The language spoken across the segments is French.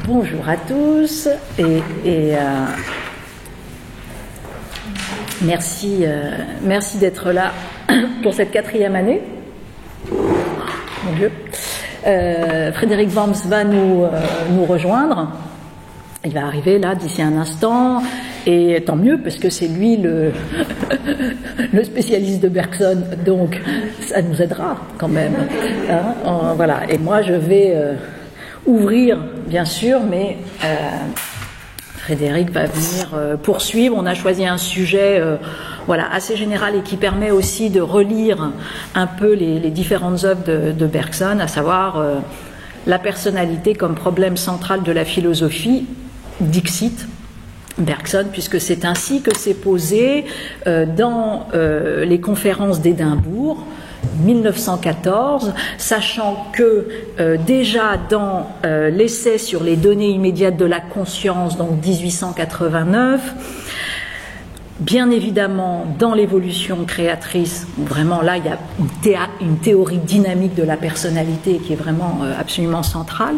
Bonjour à tous merci d'être là pour cette 4e année. Mon Dieu. Frédéric Worms va nous rejoindre. Il va arriver là d'ici un instant, et tant mieux parce que c'est lui le spécialiste de Bergson, donc ça nous aidera quand même. Voilà. Et moi je vais ouvrir bien sûr, mais Frédéric va venir poursuivre. On a choisi un sujet assez général et qui permet aussi de relire un peu les différentes œuvres de Bergson, à savoir la personnalité comme problème central de la philosophie, dixit Bergson, puisque c'est ainsi que c'est posé dans les conférences d'Édimbourg 1914, sachant que déjà dans l'essai sur les données immédiates de la conscience, donc 1889, bien évidemment dans l'évolution créatrice, vraiment là il y a une théorie dynamique de la personnalité qui est vraiment absolument centrale,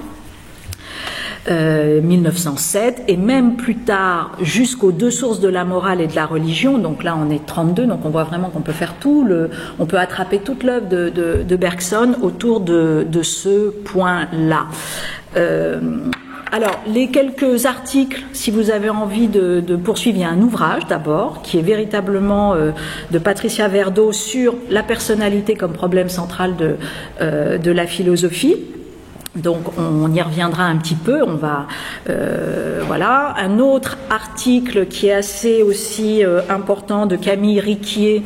1907, et même plus tard jusqu'aux deux sources de la morale et de la religion. Donc là on est 32, donc on voit vraiment qu'on peut faire on peut attraper toute l'œuvre de Bergson autour de ce point-là. Alors, les quelques articles, si vous avez envie de poursuivre, il y a un ouvrage d'abord, qui est véritablement de Patricia Verdeau sur la personnalité comme problème central de la philosophie. Donc, on y reviendra un petit peu, voilà. Un autre article qui est assez aussi important de Camille Riquier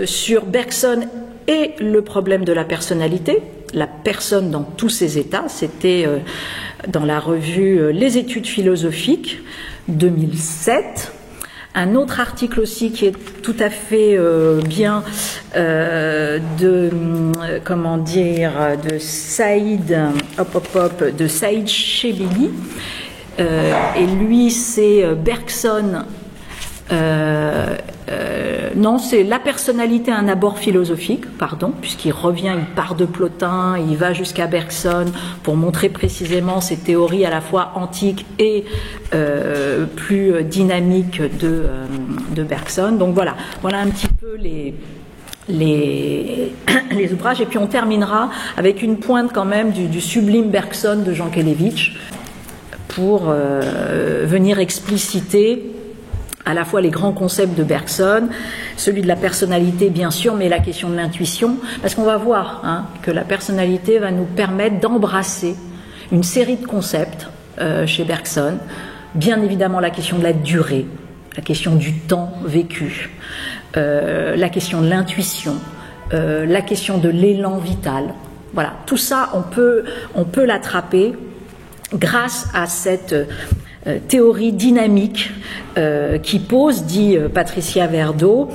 sur Bergson et le problème de la personnalité, la personne dans tous ses états. C'était dans la revue Les Études philosophiques, 2007. Un autre article aussi qui est tout à fait bien de Saïd Chebeli. Et lui, c'est Bergson. Non, c'est la personnalité à un abord philosophique, puisqu'il revient, il part de Plotin, il va jusqu'à Bergson pour montrer précisément ces théories à la fois antiques et plus dynamiques de Bergson. Donc voilà un petit peu les ouvrages, et puis on terminera avec une pointe quand même du sublime Bergson de Jankélévitch pour venir expliciter à la fois les grands concepts de Bergson, celui de la personnalité bien sûr, mais la question de l'intuition, parce qu'on va voir que la personnalité va nous permettre d'embrasser une série de concepts chez Bergson, bien évidemment la question de la durée, la question du temps vécu, la question de l'intuition, la question de l'élan vital. Voilà, tout ça on peut l'attraper grâce à cette théorie dynamique qui pose, dit Patricia Verdeau,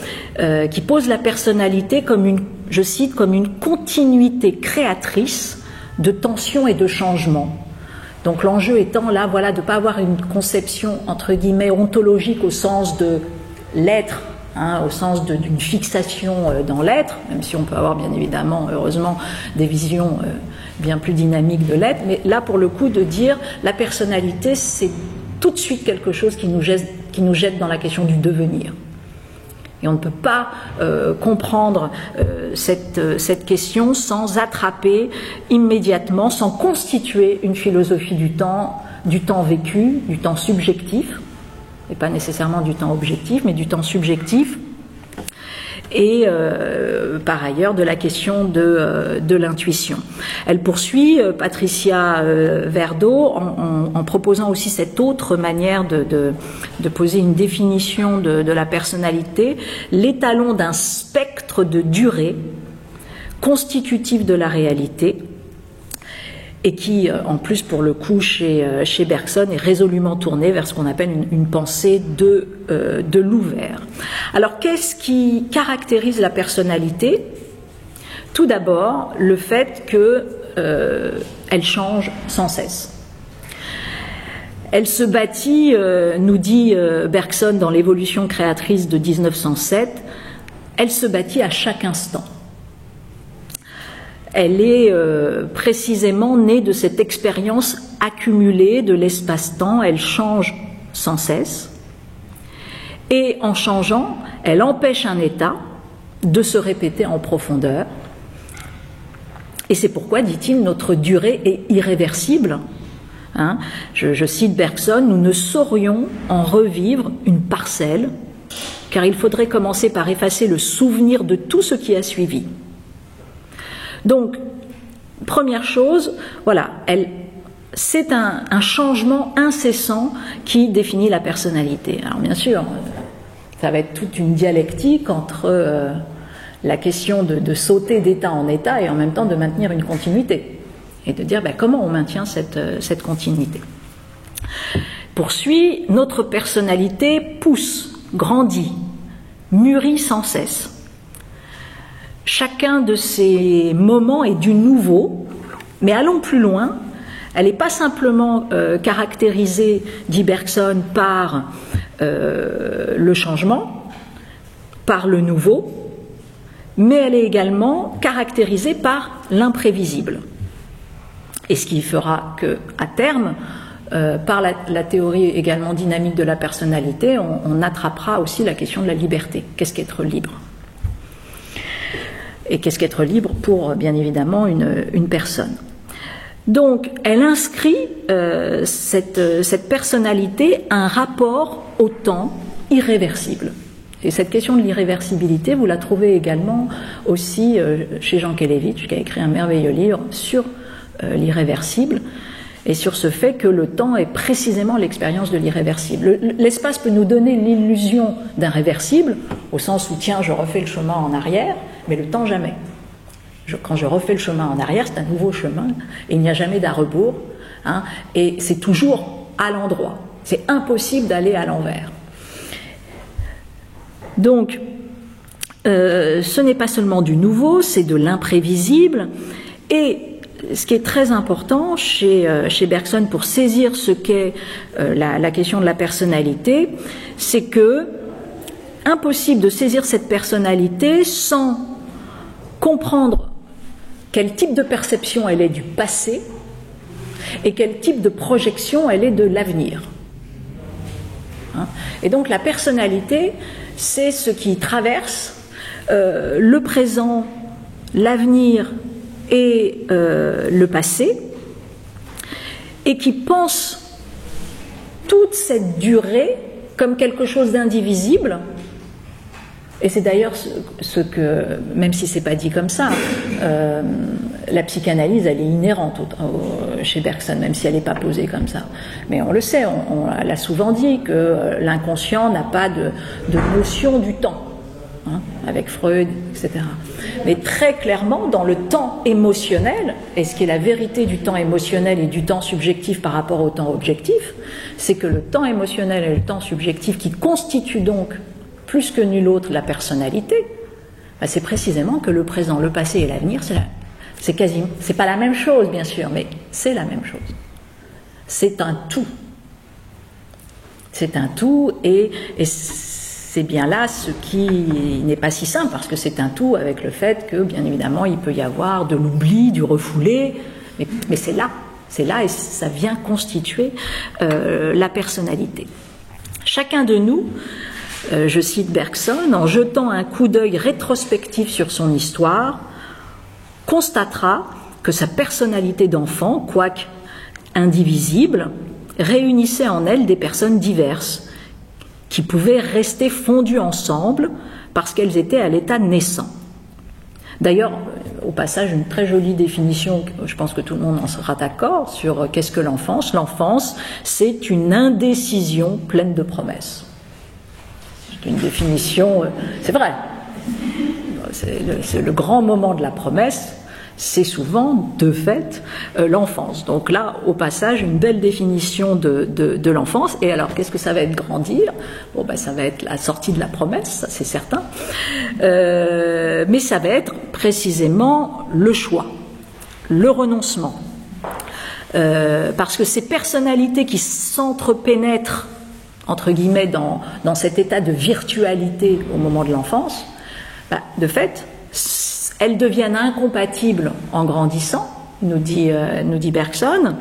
qui pose la personnalité comme je cite, comme une continuité créatrice de tension et de changement. Donc l'enjeu étant là, de ne pas avoir une conception entre guillemets ontologique au sens de l'être, au sens d'une fixation dans l'être, même si on peut avoir bien évidemment, heureusement, des visions bien plus dynamiques de l'être, mais là pour le coup de dire la personnalité c'est tout de suite quelque chose qui nous jette dans la question du devenir. Et on ne peut pas comprendre cette question sans attraper immédiatement, sans constituer une philosophie du temps vécu, du temps subjectif, et pas nécessairement du temps objectif, mais du temps subjectif, et par ailleurs de la question de l'intuition. Elle poursuit, Patricia Verdeau, en proposant aussi cette autre manière de poser une définition de la personnalité, l'étalon d'un spectre de durée constitutif de la réalité, et qui, en plus, pour le coup, chez Bergson, est résolument tourné vers ce qu'on appelle une pensée de l'ouvert. Alors, qu'est-ce qui caractérise la personnalité ? Tout d'abord, le fait qu'elle change sans cesse. Elle se bâtit, nous dit Bergson dans l'évolution créatrice de 1907, elle se bâtit à chaque instant. Elle est précisément née de cette expérience accumulée de l'espace-temps, elle change sans cesse. Et en changeant, elle empêche un état de se répéter en profondeur. Et c'est pourquoi, dit-il, notre durée est irréversible. Hein, je cite Bergson, nous ne saurions en revivre une parcelle, car il faudrait commencer par effacer le souvenir de tout ce qui a suivi. Donc, première chose, voilà, c'est un changement incessant qui définit la personnalité. Alors bien sûr, ça va être toute une dialectique entre la question de sauter d'état en état et en même temps de maintenir une continuité. Et de dire comment on maintient cette continuité. Poursuit, notre personnalité pousse, grandit, mûrit sans cesse. Chacun de ces moments est du nouveau, mais allons plus loin, elle n'est pas simplement caractérisée, dit Bergson, par le changement, par le nouveau, mais elle est également caractérisée par l'imprévisible. Et ce qui fera qu'à terme, par la théorie également dynamique de la personnalité, on attrapera aussi la question de la liberté. Qu'est-ce qu'être libre ? Et qu'est-ce qu'être libre pour, bien évidemment, une personne ? Donc, elle inscrit cette personnalité un rapport au temps irréversible. Et cette question de l'irréversibilité, vous la trouvez également aussi chez Jean Kelevitch, qui a écrit un merveilleux livre sur l'irréversible, et sur ce fait que le temps est précisément l'expérience de l'irréversible. L'espace peut nous donner l'illusion d'un réversible, au sens où, tiens, je refais le chemin en arrière, mais le temps jamais. Quand je refais le chemin en arrière, c'est un nouveau chemin, et il n'y a jamais d'à rebours, hein, et c'est toujours à l'endroit. C'est impossible d'aller à l'envers. Donc, ce n'est pas seulement du nouveau, c'est de l'imprévisible, et ce qui est très important chez Bergson pour saisir ce qu'est la question de la personnalité, c'est que impossible de saisir cette personnalité sans comprendre quel type de perception elle est du passé et quel type de projection elle est de l'avenir. Hein ? Et donc la personnalité, c'est ce qui traverse le présent, l'avenir et le passé, et qui pense toute cette durée comme quelque chose d'indivisible. Et c'est d'ailleurs ce que, même si c'est pas dit comme ça, la psychanalyse, elle est inhérente chez Bergson, même si elle n'est pas posée comme ça. Mais on le sait, on l'a souvent dit, que l'inconscient n'a pas de notion du temps, hein, avec Freud, etc. Mais très clairement, dans le temps émotionnel, et ce qui est la vérité du temps émotionnel et du temps subjectif par rapport au temps objectif, c'est que le temps émotionnel et le temps subjectif, qui constituent donc plus que nul autre la personnalité, c'est précisément que le présent, le passé et l'avenir, c'est pas la même chose, bien sûr, mais c'est la même chose. C'est un tout. C'est un tout, et c'est bien là ce qui n'est pas si simple, parce que c'est un tout avec le fait que, bien évidemment, il peut y avoir de l'oubli, du refoulé, mais c'est là et ça vient constituer la personnalité. Chacun de nous, je cite Bergson, en jetant un coup d'œil rétrospectif sur son histoire, constatera que sa personnalité d'enfant, quoique indivisible, réunissait en elle des personnes diverses, qui pouvaient rester fondues ensemble parce qu'elles étaient à l'état naissant. D'ailleurs, au passage, une très jolie définition, je pense que tout le monde en sera d'accord, sur qu'est-ce que l'enfance. L'enfance, c'est une indécision pleine de promesses. C'est une définition, c'est vrai. C'est le grand moment de la promesse, c'est souvent, de fait, l'enfance. Donc là, au passage, une belle définition de l'enfance. Et alors, qu'est-ce que ça va être grandir ? Bon, ça va être la sortie de la promesse, ça c'est certain. Mais ça va être précisément le choix, le renoncement. Parce que ces personnalités qui s'entrepénètrent, entre guillemets, dans cet état de virtualité au moment de l'enfance, de fait, elles deviennent incompatibles en grandissant, nous dit Bergson,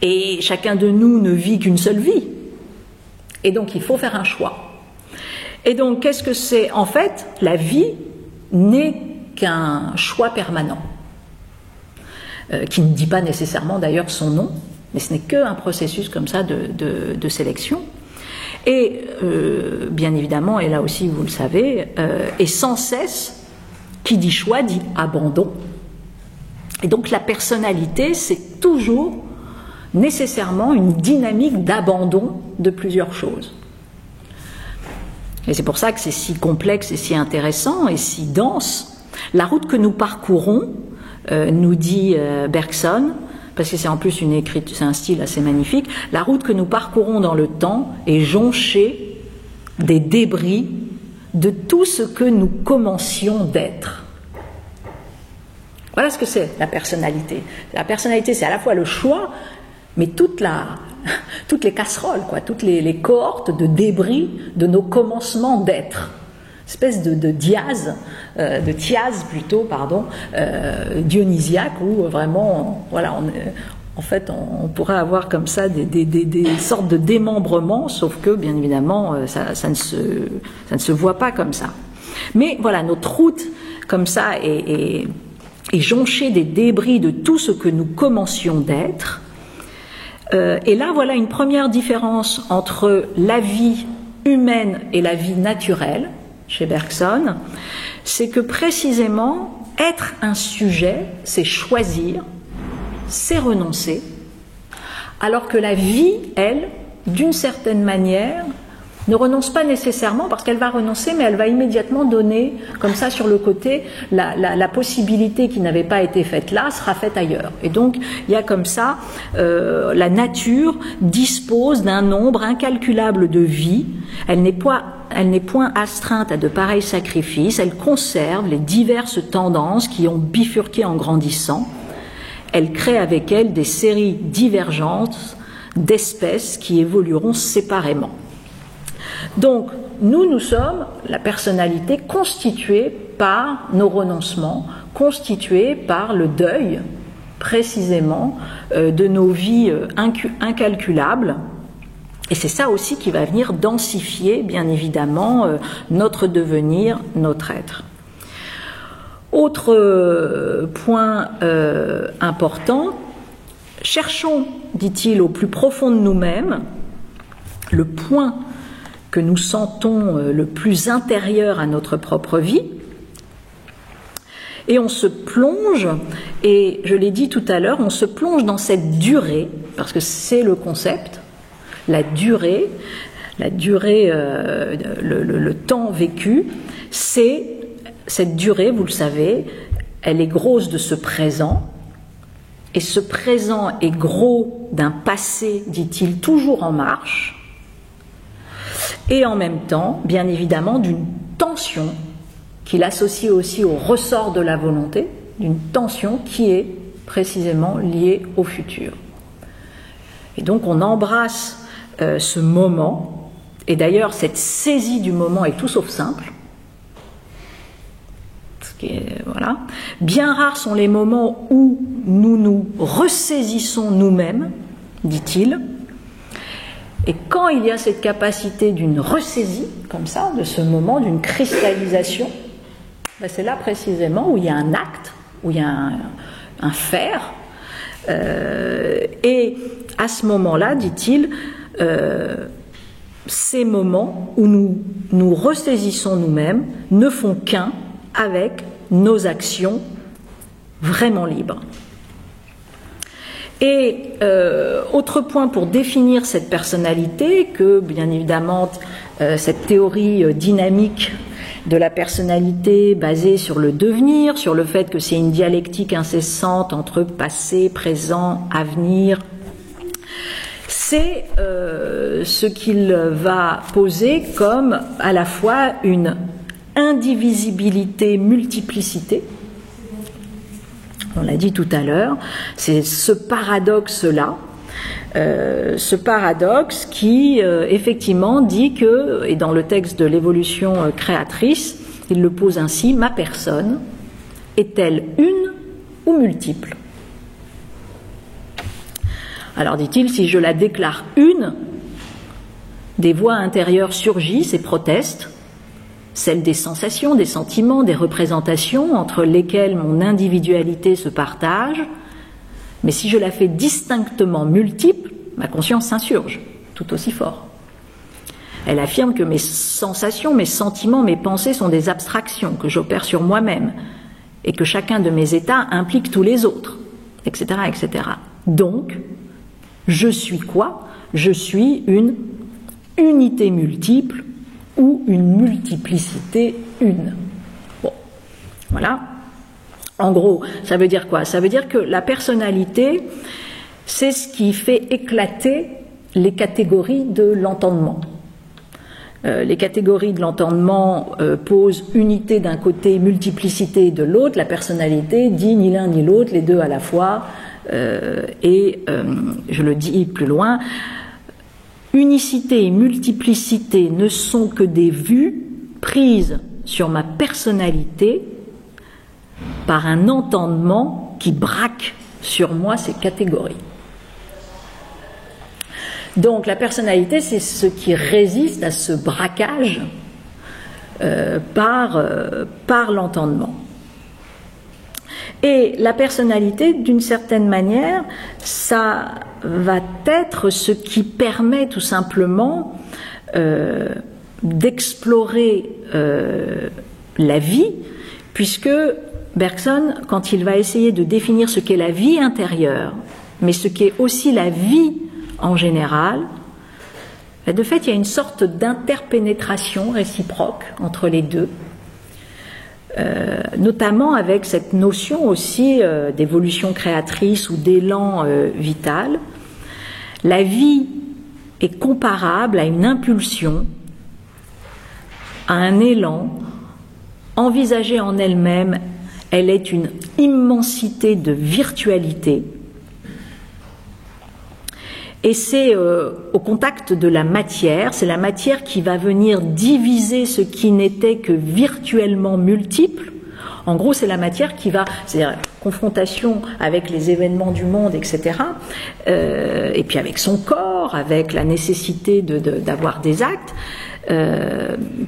Et chacun de nous ne vit qu'une seule vie. Et donc il faut faire un choix. Et donc qu'est-ce que c'est? En fait, la vie n'est qu'un choix permanent, qui ne dit pas nécessairement d'ailleurs son nom, mais ce n'est qu'un processus comme ça de sélection. Et bien évidemment, et là aussi vous le savez, et sans cesse, qui dit choix dit abandon. Et donc la personnalité, c'est toujours nécessairement une dynamique d'abandon de plusieurs choses. Et c'est pour ça que c'est si complexe et si intéressant et si dense. La route que nous parcourons, nous dit Bergson, parce que c'est en plus une écriture, c'est un style assez magnifique, la route que nous parcourons dans le temps est jonchée des débris de tout ce que nous commencions d'être. Voilà ce que c'est la personnalité. La personnalité, c'est à la fois le choix, mais toutes les casseroles, quoi, toutes les cohortes de débris de nos commencements d'être. Espèce de diase, de thiase plutôt, pardon, dionysiaque, où vraiment, voilà, en fait, on pourrait avoir comme ça des sortes de démembrements, sauf que, bien évidemment, ça ne se voit pas comme ça. Mais voilà, notre route, comme ça, est jonchée des débris de tout ce que nous commencions d'être. Et là, voilà une première différence entre la vie humaine et la vie naturelle, chez Bergson, c'est que précisément, être un sujet, c'est choisir, c'est renoncer, alors que la vie, elle, d'une certaine manière, ne renonce pas nécessairement, parce qu'elle va renoncer, mais elle va immédiatement donner, comme ça sur le côté, la possibilité qui n'avait pas été faite là sera faite ailleurs. Et donc, il y a comme ça, la nature dispose d'un nombre incalculable de vies, elle n'est point astreinte à de pareils sacrifices, elle conserve les diverses tendances qui ont bifurqué en grandissant, elle crée avec elle des séries divergentes d'espèces qui évolueront séparément. Donc, nous sommes la personnalité constituée par nos renoncements, constituée par le deuil, précisément, de nos vies incalculables. Et c'est ça aussi qui va venir densifier, bien évidemment, notre devenir, notre être. Autre point important, cherchons, dit-il, au plus profond de nous-mêmes, le point que nous sentons le plus intérieur à notre propre vie, et on se plonge, et je l'ai dit tout à l'heure, on se plonge dans cette durée, parce que c'est le concept, la durée, le temps vécu, c'est cette durée, vous le savez, elle est grosse de ce présent, et ce présent est gros d'un passé, dit-il, toujours en marche, et en même temps, bien évidemment, d'une tension qu'il associe aussi au ressort de la volonté, d'une tension qui est précisément liée au futur. Et donc on embrasse ce moment, et d'ailleurs cette saisie du moment est tout sauf simple. Voilà. Bien rares sont les moments où nous nous ressaisissons nous-mêmes, dit-il. Et quand il y a cette capacité d'une ressaisie, comme ça, de ce moment, d'une cristallisation, ben c'est là précisément où il y a un acte, où il y a un faire. Et à ce moment-là, dit-il, ces moments où nous nous ressaisissons nous-mêmes ne font qu'un avec nos actions vraiment libres. Et autre point pour définir cette personnalité, que bien évidemment cette théorie dynamique de la personnalité basée sur le devenir, sur le fait que c'est une dialectique incessante entre passé, présent, avenir, c'est ce qu'il va poser comme à la fois une indivisibilité-multiplicité. On l'a dit tout à l'heure, c'est ce paradoxe-là, ce paradoxe qui effectivement dit que, et dans le texte de l'évolution créatrice, il le pose ainsi, ma personne est-elle une ou multiple ? Alors dit-il, si je la déclare une, des voix intérieures surgissent et protestent, celles des sensations, des sentiments, des représentations entre lesquelles mon individualité se partage, mais si je la fais distinctement multiple, ma conscience s'insurge, tout aussi fort. Elle affirme que mes sensations, mes sentiments, mes pensées sont des abstractions que j'opère sur moi-même et que chacun de mes états implique tous les autres, etc., etc. Donc, je suis quoi? Je suis une unité multiple ou une multiplicité une. Bon, voilà. En gros, ça veut dire quoi? Ça veut dire que la personnalité, c'est ce qui fait éclater les catégories de l'entendement. Les catégories de l'entendement posent unité d'un côté, multiplicité de l'autre. La personnalité dit ni l'un ni l'autre, les deux à la fois. Je le dis plus loin, unicité et multiplicité ne sont que des vues prises sur ma personnalité par un entendement qui braque sur moi ces catégories. Donc la personnalité, c'est ce qui résiste à ce braquage par l'entendement. Et la personnalité, d'une certaine manière, ça va être ce qui permet tout simplement d'explorer la vie, puisque Bergson, quand il va essayer de définir ce qu'est la vie intérieure, mais ce qu'est aussi la vie en général, de fait, il y a une sorte d'interpénétration réciproque entre les deux, notamment avec cette notion aussi d'évolution créatrice ou d'élan vital. La vie est comparable à une impulsion, à un élan, envisagée en elle-même, elle est une immensité de virtualité. Et c'est au contact de la matière, c'est la matière qui va venir diviser ce qui n'était que virtuellement multiple. En gros, c'est la matière qui va, c'est-à-dire confrontation avec les événements du monde, etc. Et puis avec son corps, avec la nécessité d'avoir des actes,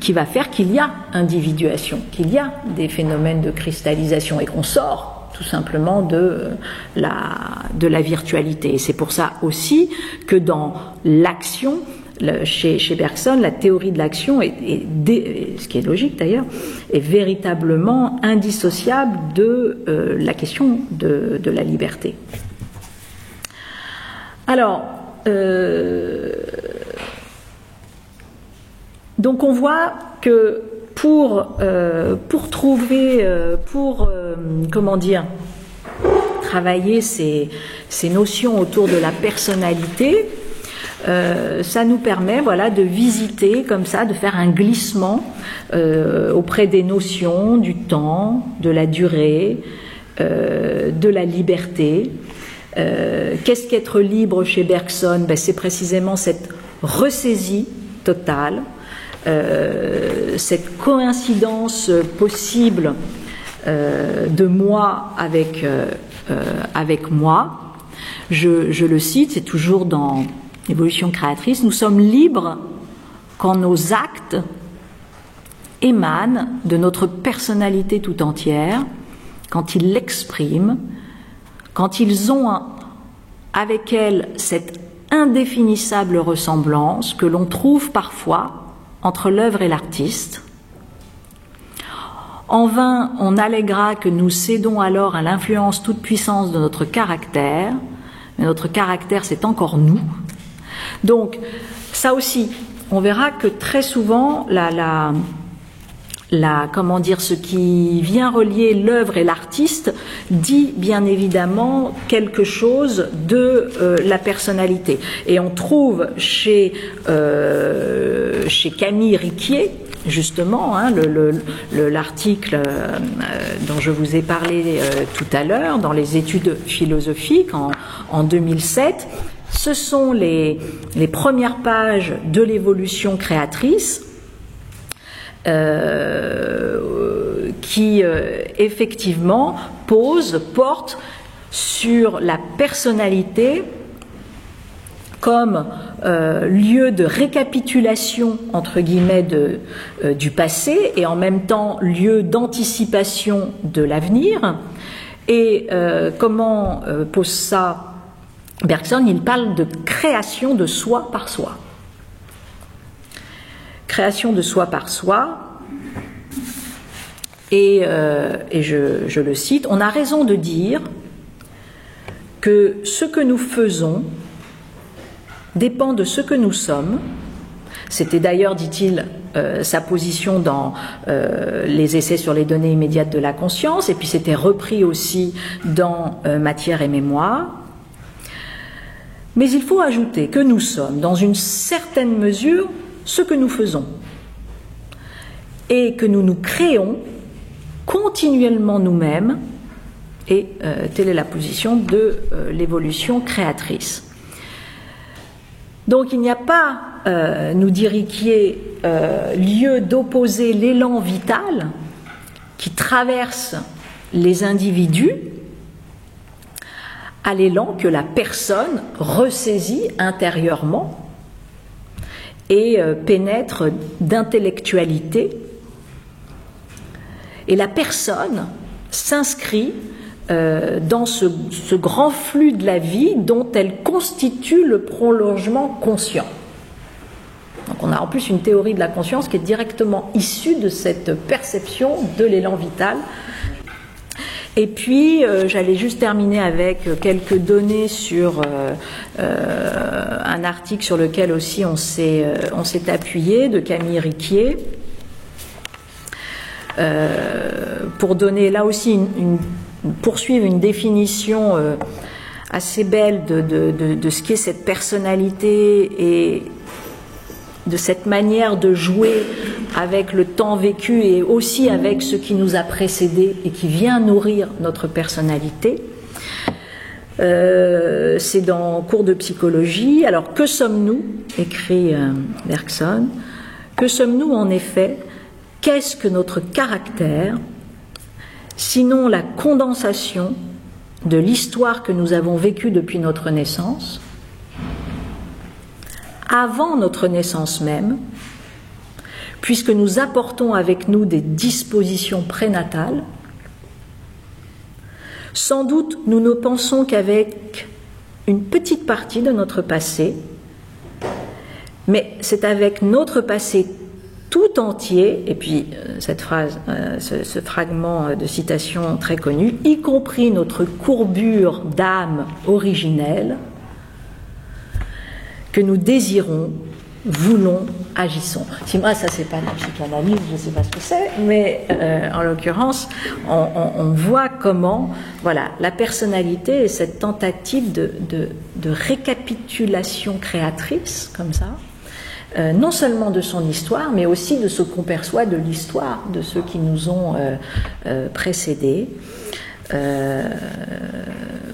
qui va faire qu'il y a individuation, qu'il y a des phénomènes de cristallisation et qu'on sort tout simplement de la virtualité. Et c'est pour ça aussi que dans l'action, chez Bergson, la théorie de l'action, ce qui est logique d'ailleurs, est véritablement indissociable de la question de la liberté. Alors, donc on voit que pour travailler ces notions autour de la personnalité, ça nous permet, voilà, de visiter comme ça, de faire un glissement auprès des notions du temps, de la durée, de la liberté. Qu'est-ce qu'être libre chez Bergson? C'est précisément cette ressaisie totale, cette coïncidence possible de moi avec moi. Je le cite, c'est toujours dans l'évolution créatrice, nous sommes libres quand nos actes émanent de notre personnalité tout entière, quand ils l'expriment, quand ils ont avec elle cette indéfinissable ressemblance que l'on trouve parfois entre l'œuvre et l'artiste. En vain, on alléguera que nous cédons alors à l'influence toute puissance de notre caractère, mais notre caractère, c'est encore nous. Donc, ça aussi, on verra que très souvent, ce qui vient relier l'œuvre et l'artiste dit bien évidemment quelque chose de la personnalité. Et on trouve chez Camille Riquier, justement, l'article dont je vous ai parlé tout à l'heure, dans les études philosophiques en 2007, ce sont les premières pages de l'évolution créatrice, qui effectivement porte sur la personnalité comme lieu de récapitulation, entre guillemets, du passé, et en même temps lieu d'anticipation de l'avenir. Et comment pose ça Bergson? Il parle de création de soi par soi. Création de soi par soi, et je le cite, on a raison de dire que ce que nous faisons dépend de ce que nous sommes. C'était d'ailleurs, dit-il, sa position dans les essais sur les données immédiates de la conscience, et puis c'était repris aussi dans Matière et mémoire. Mais il faut ajouter que nous sommes, dans une certaine mesure, ce que nous faisons, et que nous nous créons continuellement nous-mêmes, et telle est la position de l'évolution créatrice. Donc il n'y a pas, nous dit Riquier, lieu d'opposer l'élan vital qui traverse les individus à l'élan que la personne ressaisit intérieurement et pénètre d'intellectualité. Et la personne s'inscrit dans ce grand flux de la vie dont elle constitue le prolongement conscient. Donc on a en plus une théorie de la conscience qui est directement issue de cette perception de l'élan vital. Et puis j'allais juste terminer avec quelques données sur un article sur lequel aussi on s'est appuyé, de Camille Riquier, pour donner là aussi poursuivre une définition assez belle de ce qu'est cette personnalité et de cette manière de jouer avec le temps vécu et aussi avec ce qui nous a précédé et qui vient nourrir notre personnalité. C'est dans Cours de psychologie. Alors, que sommes-nous? Écrit Bergson. Que sommes-nous en effet? Qu'est-ce que notre caractère, sinon la condensation de l'histoire que nous avons vécue depuis notre naissance, avant notre naissance même, puisque nous apportons avec nous des dispositions prénatales? Sans doute, nous ne pensons qu'avec une petite partie de notre passé, mais c'est avec notre passé tout entier, et puis cette phrase, ce fragment de citation très connu, y compris notre courbure d'âme originelle, que nous désirons, voulons, agissons. Si moi, ça c'est pas la psychanalyse, je ne sais pas ce que c'est, mais en l'occurrence, on voit comment, voilà, la personnalité est cette tentative de récapitulation créatrice, comme ça, non seulement de son histoire, mais aussi de ce qu'on perçoit de l'histoire de ceux qui nous ont précédés.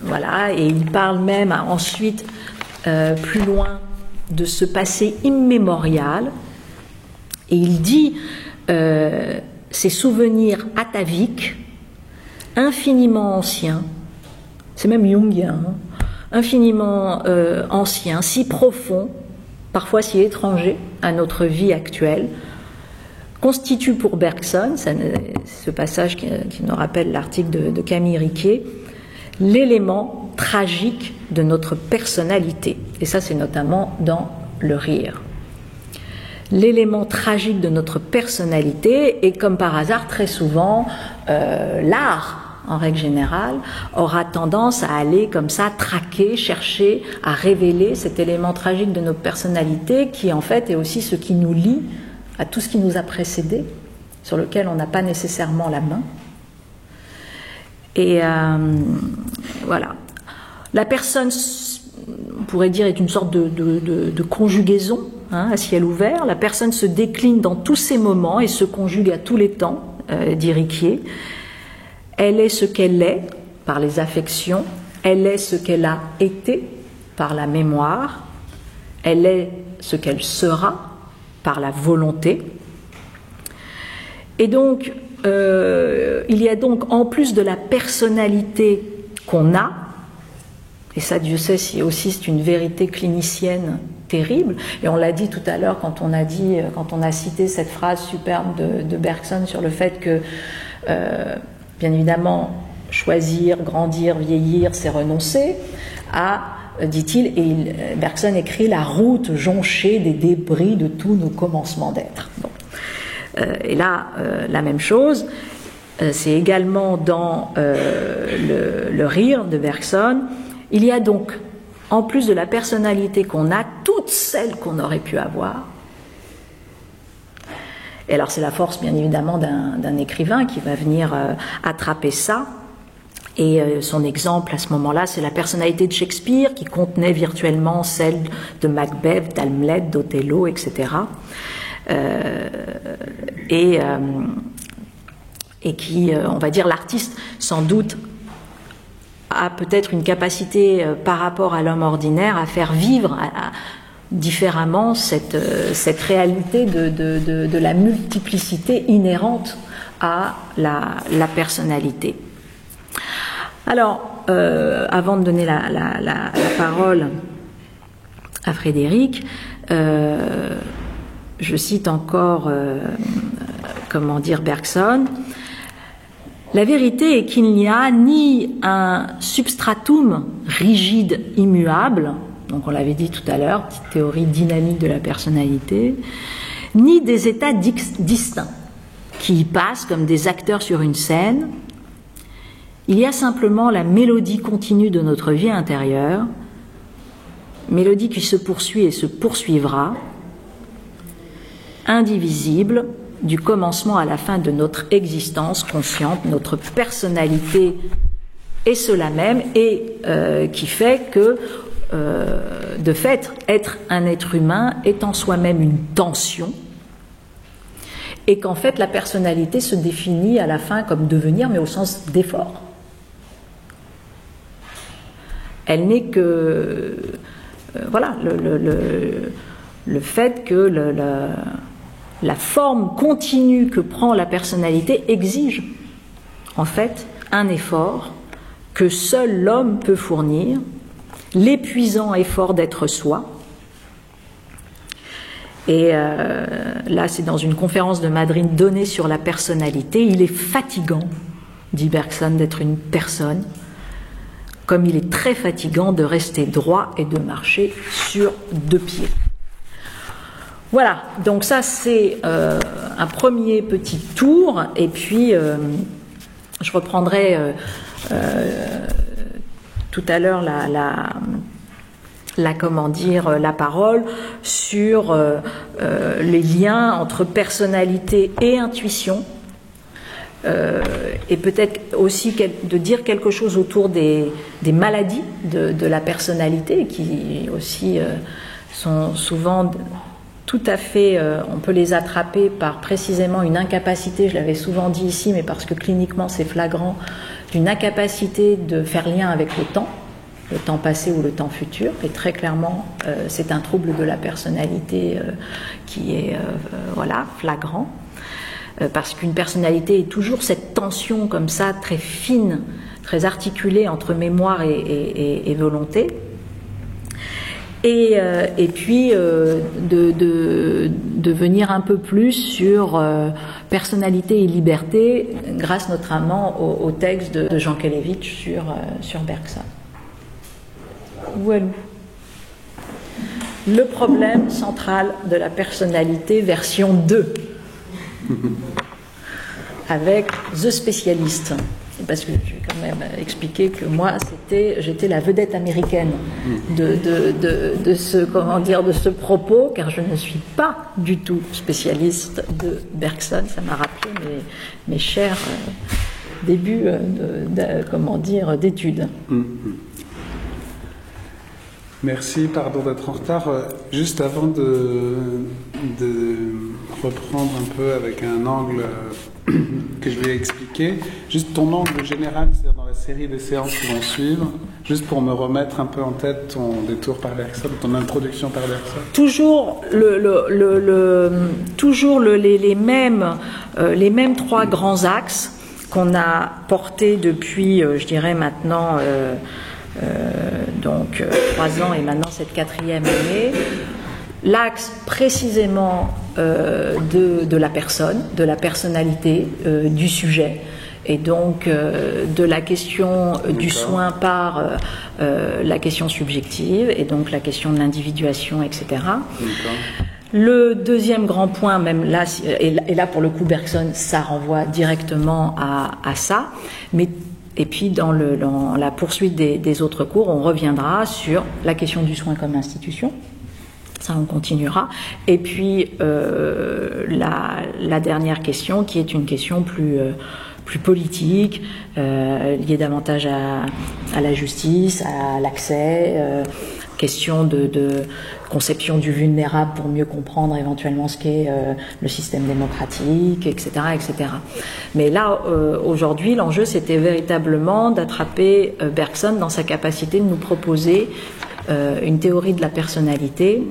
Voilà, et il parle même ensuite, plus loin, de ce passé immémorial, et il dit ces souvenirs ataviques, infiniment anciens, c'est même jungien, hein, infiniment anciens, si profonds, parfois si étrangers à notre vie actuelle, constituent pour Bergson, ce passage qui nous rappelle l'article de Camille Riquier, l'élément tragique de notre personnalité. Et ça, c'est notamment dans Le Rire. L'élément tragique de notre personnalité, et comme par hasard, très souvent, l'art, en règle générale, aura tendance à aller comme ça, traquer, chercher à révéler cet élément tragique de notre personnalité qui, en fait, est aussi ce qui nous lie à tout ce qui nous a précédé, sur lequel on n'a pas nécessairement la main. Et voilà. La personne, on pourrait dire, est une sorte de conjugaison, hein, à ciel ouvert. La personne se décline dans tous ses moments et se conjugue à tous les temps, dit Riquier. Elle est ce qu'elle est par les affections, elle est ce qu'elle a été par la mémoire, elle est ce qu'elle sera par la volonté. Et donc, il y a donc, en plus de la personnalité qu'on a, Et ça, Dieu sait si aussi c'est une vérité clinicienne terrible. Et on l'a dit tout à l'heure quand on a cité cette phrase superbe de Bergson sur le fait que, bien évidemment, choisir, grandir, vieillir, c'est renoncer à, dit-il, et Bergson écrit, la route jonchée des débris de tous nos commencements d'être. Bon. Et là, la même chose, c'est également dans le rire de Bergson. Il y a donc, en plus de la personnalité qu'on a, toutes celles qu'on aurait pu avoir. Et alors c'est la force, bien évidemment, d'un écrivain qui va venir attraper ça. Et son exemple à ce moment-là, c'est la personnalité de Shakespeare qui contenait virtuellement celle de Macbeth, d'Hamlet, d'Othello, etc. Et qui, on va dire, l'artiste, sans doute, a peut-être une capacité par rapport à l'homme ordinaire à faire vivre différemment cette réalité de la multiplicité inhérente à la personnalité. Alors, avant de donner la parole à Frédéric, je cite encore, Bergson. La vérité est qu'il n'y a ni un substratum rigide, immuable, donc on l'avait dit tout à l'heure, petite théorie dynamique de la personnalité, ni des états distincts qui y passent comme des acteurs sur une scène. Il y a simplement la mélodie continue de notre vie intérieure, mélodie qui se poursuit et se poursuivra, indivisible, du commencement à la fin de notre existence consciente, notre personnalité est cela même, et qui fait que, de fait, être un être humain est en soi-même une tension, et qu'en fait la personnalité se définit à la fin comme devenir, mais au sens d'effort. Elle n'est que le fait que la forme continue que prend la personnalité exige en fait un effort que seul l'homme peut fournir, l'épuisant effort d'être soi. Et là, c'est dans une conférence de Madrid donnée sur la personnalité. Il est fatigant, dit Bergson, d'être une personne, comme il est très fatigant de rester droit et de marcher sur deux pieds. Voilà, donc ça c'est un premier petit tour, et puis je reprendrai tout à l'heure la parole sur les liens entre personnalité et intuition, et peut-être aussi de dire quelque chose autour des maladies de la personnalité, qui aussi sont souvent tout à fait, on peut les attraper par précisément une incapacité, je l'avais souvent dit ici, mais parce que cliniquement c'est flagrant, d'une incapacité de faire lien avec le temps passé ou le temps futur, et très clairement c'est un trouble de la personnalité qui est flagrant, parce qu'une personnalité est toujours cette tension comme ça, très fine, très articulée entre mémoire et volonté. Et puis de venir un peu plus sur personnalité et liberté, grâce notamment au texte de Jean Kelevitch sur Bergson. Voilà. Le problème central de la personnalité, version 2, avec The Specialist. Parce que je vais quand même expliquer que moi, j'étais la vedette américaine de ce propos, car je ne suis pas du tout spécialiste de Bergson. Ça m'a rappelé mes chers débuts d'études. Merci, pardon d'être en retard. Juste avant de reprendre un peu avec un angle que je vais expliquer, juste ton angle général, c'est-à-dire dans la série des séances qui vont suivre, juste pour me remettre un peu en tête ton détour par Bergson, ton introduction par Bergson. Toujours les mêmes trois grands axes qu'on a portés depuis, je dirais maintenant, donc 3 ans et maintenant cette 4e année. L'axe précisément de la personne, de la personnalité, du sujet, et donc de la question du soin par la question subjective, et donc la question de l'individuation, etc. Le deuxième grand point, même là, et là pour le coup Bergson, ça renvoie directement à ça, mais et puis dans la poursuite des autres cours, on reviendra sur la question du soin comme institution. Ça, on continuera. Et puis la dernière question, qui est une question plus politique, liée davantage à la justice, à l'accès, question de conception du vulnérable pour mieux comprendre éventuellement ce qu'est le système démocratique, etc., etc. Mais là, aujourd'hui, l'enjeu, c'était véritablement d'attraper Bergson dans sa capacité de nous proposer une théorie de la personnalité,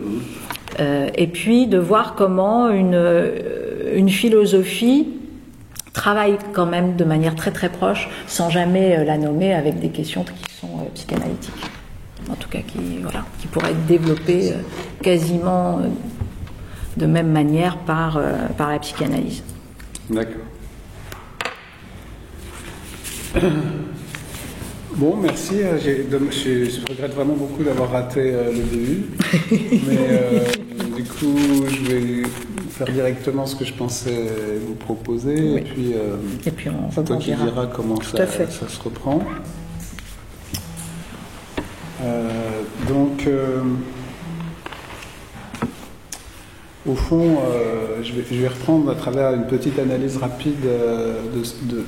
et puis de voir comment une philosophie travaille quand même de manière très très proche, sans jamais la nommer, avec des questions qui sont psychanalytiques. En tout cas, qui pourraient être développées quasiment de même manière par la psychanalyse. D'accord. Bon, merci. Je regrette vraiment beaucoup d'avoir raté le début. Mais du coup, je vais faire directement ce que je pensais vous proposer. Oui. Et puis on toi qui diras comment ça se reprend. Au fond, je vais reprendre à travers une petite analyse rapide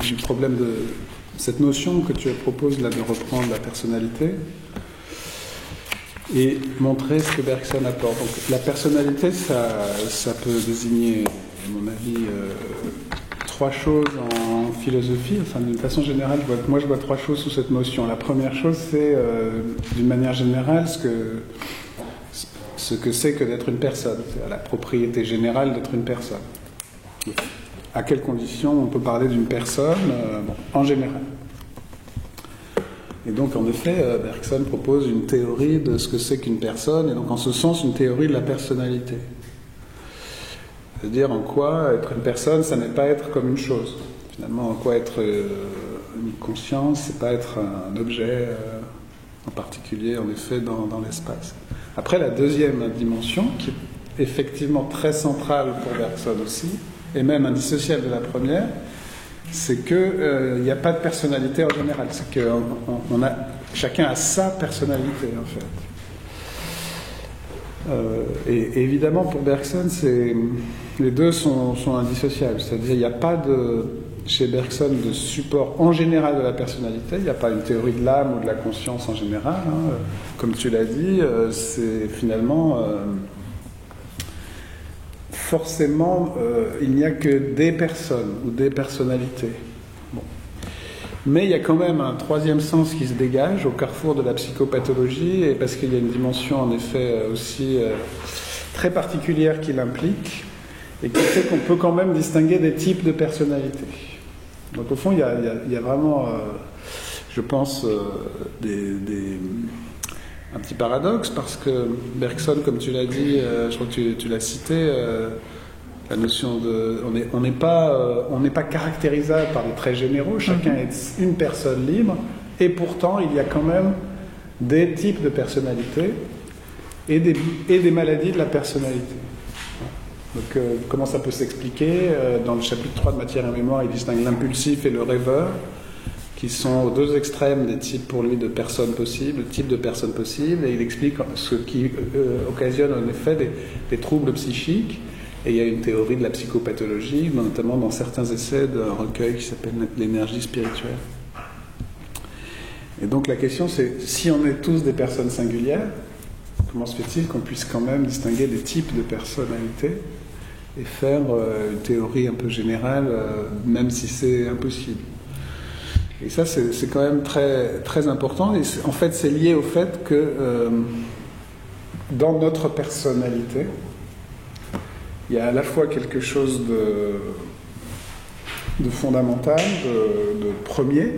du problème de cette notion que tu proposes là de reprendre la personnalité et montrer ce que Bergson apporte. Donc, la personnalité, ça peut désigner, à mon avis, 3 choses en philosophie. Enfin, d'une façon générale, je vois 3 choses sous cette notion. La première chose, c'est, d'une manière générale, ce que c'est que d'être une personne. C'est la propriété générale d'être une personne. À quelles conditions on peut parler d'une personne en général. Et donc, en effet, Bergson propose une théorie de ce que c'est qu'une personne, et donc, en ce sens, une théorie de la personnalité. C'est-à-dire en quoi être une personne, ça n'est pas être comme une chose. Finalement, en quoi être une conscience, c'est pas être un objet en particulier, en effet, dans l'espace. Après, la deuxième dimension, qui est effectivement très centrale pour Bergson aussi, et même indissociable de la première, c'est qu'il n'y a pas de personnalité en général. C'est que chacun a sa personnalité, en fait. Et évidemment, pour Bergson, les deux sont indissociables. C'est-à-dire qu'il n'y a pas chez Bergson de support en général de la personnalité. Il n'y a pas une théorie de l'âme ou de la conscience en général. Comme tu l'as dit, c'est finalement... forcément, il n'y a que des personnes ou des personnalités. Bon. Mais il y a quand même un troisième sens qui se dégage au carrefour de la psychopathologie, et parce qu'il y a une dimension en effet aussi très particulière qui l'implique, et qui fait qu'on peut quand même distinguer des types de personnalités. Donc au fond, il y a vraiment, je pense, un petit paradoxe, parce que Bergson, comme tu l'as dit, je crois que tu l'as cité, la notion de... On n'est pas caractérisable par des traits généraux, chacun est une personne libre, et pourtant il y a quand même des types de personnalités et des maladies de la personnalité. Donc comment ça peut s'expliquer ? Dans le chapitre 3 de Matière et Mémoire, il distingue l'impulsif et le rêveur, qui sont aux deux extrêmes des types pour lui de personnes possibles, types de personnes possibles, et il explique ce qui occasionne en effet des troubles psychiques. Et il y a une théorie de la psychopathologie, notamment dans certains essais d'un recueil qui s'appelle L'énergie spirituelle. Et donc la question c'est, si on est tous des personnes singulières, comment se fait-il qu'on puisse quand même distinguer des types de personnalités et faire une théorie un peu générale, même si c'est impossible. Et ça, c'est quand même très, très important. Et en fait, c'est lié au fait que dans notre personnalité, il y a à la fois quelque chose de fondamental, de premier,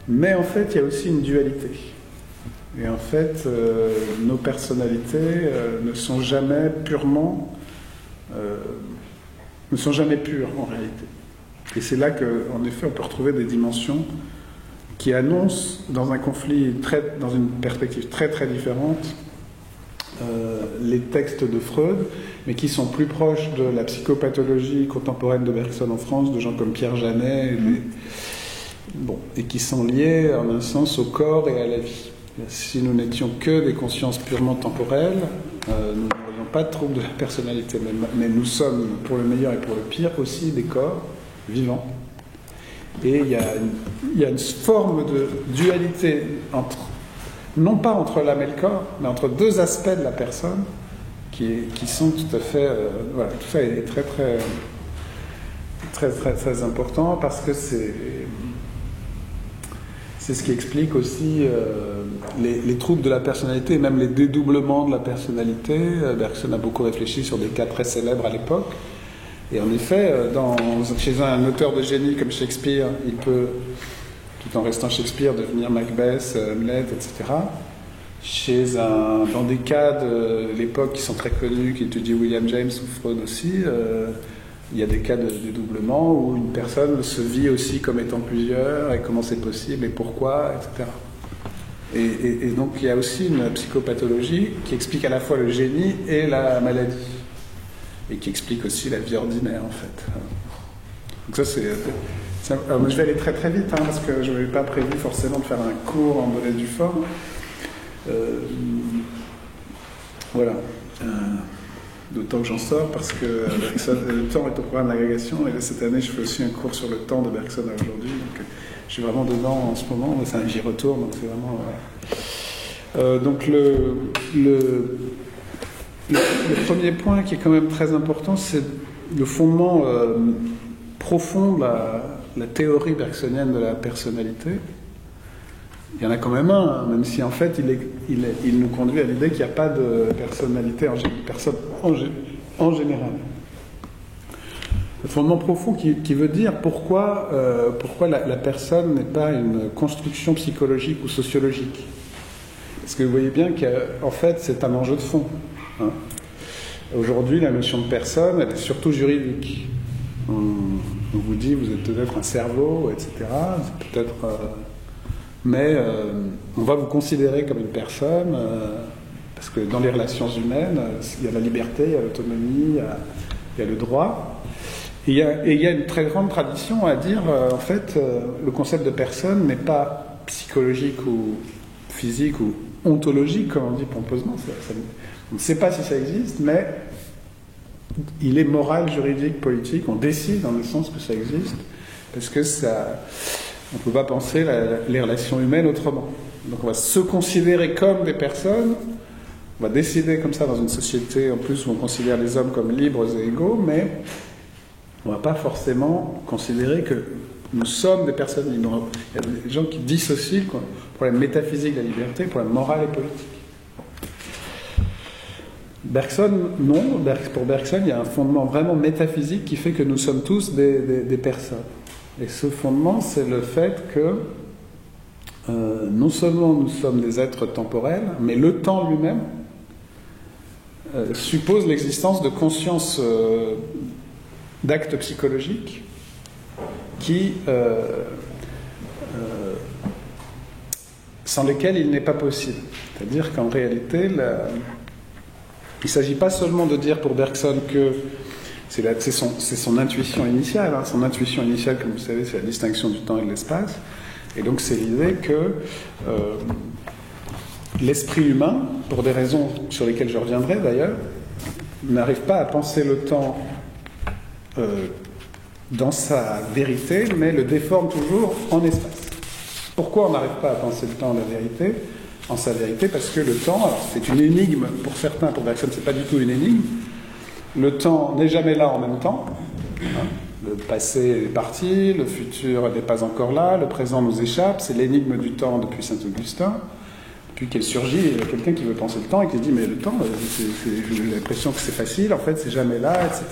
mais en fait, il y a aussi une dualité. Et en fait, nos personnalités ne sont jamais purement, ne sont jamais pures en réalité. Et c'est là qu'en effet, on peut retrouver des dimensions qui annoncent dans un conflit dans une perspective très très différente les textes de Freud, mais qui sont plus proches de la psychopathologie contemporaine de Bergson en France, de gens comme Pierre Janet, et qui sont liés en un sens au corps et à la vie. Si nous n'étions que des consciences purement temporelles, nous n'aurions pas de trouble de la personnalité, mais nous sommes, pour le meilleur et pour le pire, aussi des corps vivants. Et il y a une forme de dualité non pas entre l'âme et le corps, mais entre deux aspects de la personne qui sont tout à fait... voilà, tout ça est très, très, très, très, très important parce que c'est ce qui explique aussi les troubles de la personnalité et même les dédoublements de la personnalité. Bergson a beaucoup réfléchi sur des cas très célèbres à l'époque. Et en effet, chez un auteur de génie comme Shakespeare, il peut, tout en restant Shakespeare, devenir Macbeth, Hamlet, etc. Dans des cas de l'époque qui sont très connus, qui étudient William James ou Freud aussi, il y a des cas de dédoublement où une personne se vit aussi comme étant plusieurs, et comment c'est possible, et pourquoi, etc. Et donc il y a aussi une psychopathologie qui explique à la fois le génie et la maladie. Et qui explique aussi la vie ordinaire, en fait. Donc ça, alors, je vais aller très très vite, parce que je n'avais pas prévu forcément de faire un cours en bonnet due forme. Voilà. D'autant que j'en sors, parce que le temps est au programme d'agrégation, et là, cette année, je fais aussi un cours sur le temps de Bergson à aujourd'hui. Donc, je suis vraiment dedans en ce moment, j'y retourne, donc c'est vraiment... Voilà. Donc, le premier point qui est quand même très important, c'est le fondement profond de la théorie bergsonienne de la personnalité. Il y en a quand même un, même si en fait il nous conduit à l'idée qu'il n'y a pas de personnalité en général. Le fondement profond qui veut dire pourquoi la personne n'est pas une construction psychologique ou sociologique. Parce que vous voyez bien qu'en fait c'est un enjeu de fond. Aujourd'hui, la notion de personne, elle est surtout juridique. On vous dit, vous êtes peut-être un cerveau, etc. Peut-être, mais on va vous considérer comme une personne, parce que dans les relations humaines, il y a la liberté, il y a l'autonomie, il y a le droit. Et il y a une très grande tradition à dire, en fait, le concept de personne n'est pas psychologique ou physique ou ontologique, comme on dit pompeusement. On ne sait pas si ça existe, mais il est moral, juridique, politique. On décide dans le sens que ça existe, parce que on ne peut pas penser les relations humaines autrement. Donc on va se considérer comme des personnes, on va décider comme ça dans une société, en plus où on considère les hommes comme libres et égaux, mais on ne va pas forcément considérer que nous sommes des personnes libres. Il y a des gens qui dissocient le problème métaphysique de la liberté, le problème moral et politique. Bergson, non. Pour Bergson, il y a un fondement vraiment métaphysique qui fait que nous sommes tous des personnes. Et ce fondement, c'est le fait que non seulement nous sommes des êtres temporels, mais le temps lui-même suppose l'existence de conscience d'actes psychologiques sans lesquels il n'est pas possible. C'est-à-dire qu'en réalité, il ne s'agit pas seulement de dire pour Bergson que c'est son intuition initiale. Son intuition initiale, comme vous savez, c'est la distinction du temps et de l'espace. Et donc c'est l'idée que l'esprit humain, pour des raisons sur lesquelles je reviendrai d'ailleurs, n'arrive pas à penser le temps dans sa vérité, mais le déforme toujours en espace. Pourquoi on n'arrive pas à penser le temps en sa vérité? Parce que le temps, alors c'est une énigme pour certains, pour Bergson c'est pas du tout une énigme. Le temps n'est jamais là en même temps. Le passé est parti, le futur n'est pas encore là, le présent nous échappe, c'est l'énigme du temps depuis Saint-Augustin. Puis qu'elle surgit, il y a quelqu'un qui veut penser le temps et qui dit mais le temps, j'ai l'impression que c'est facile, en fait c'est jamais là, etc.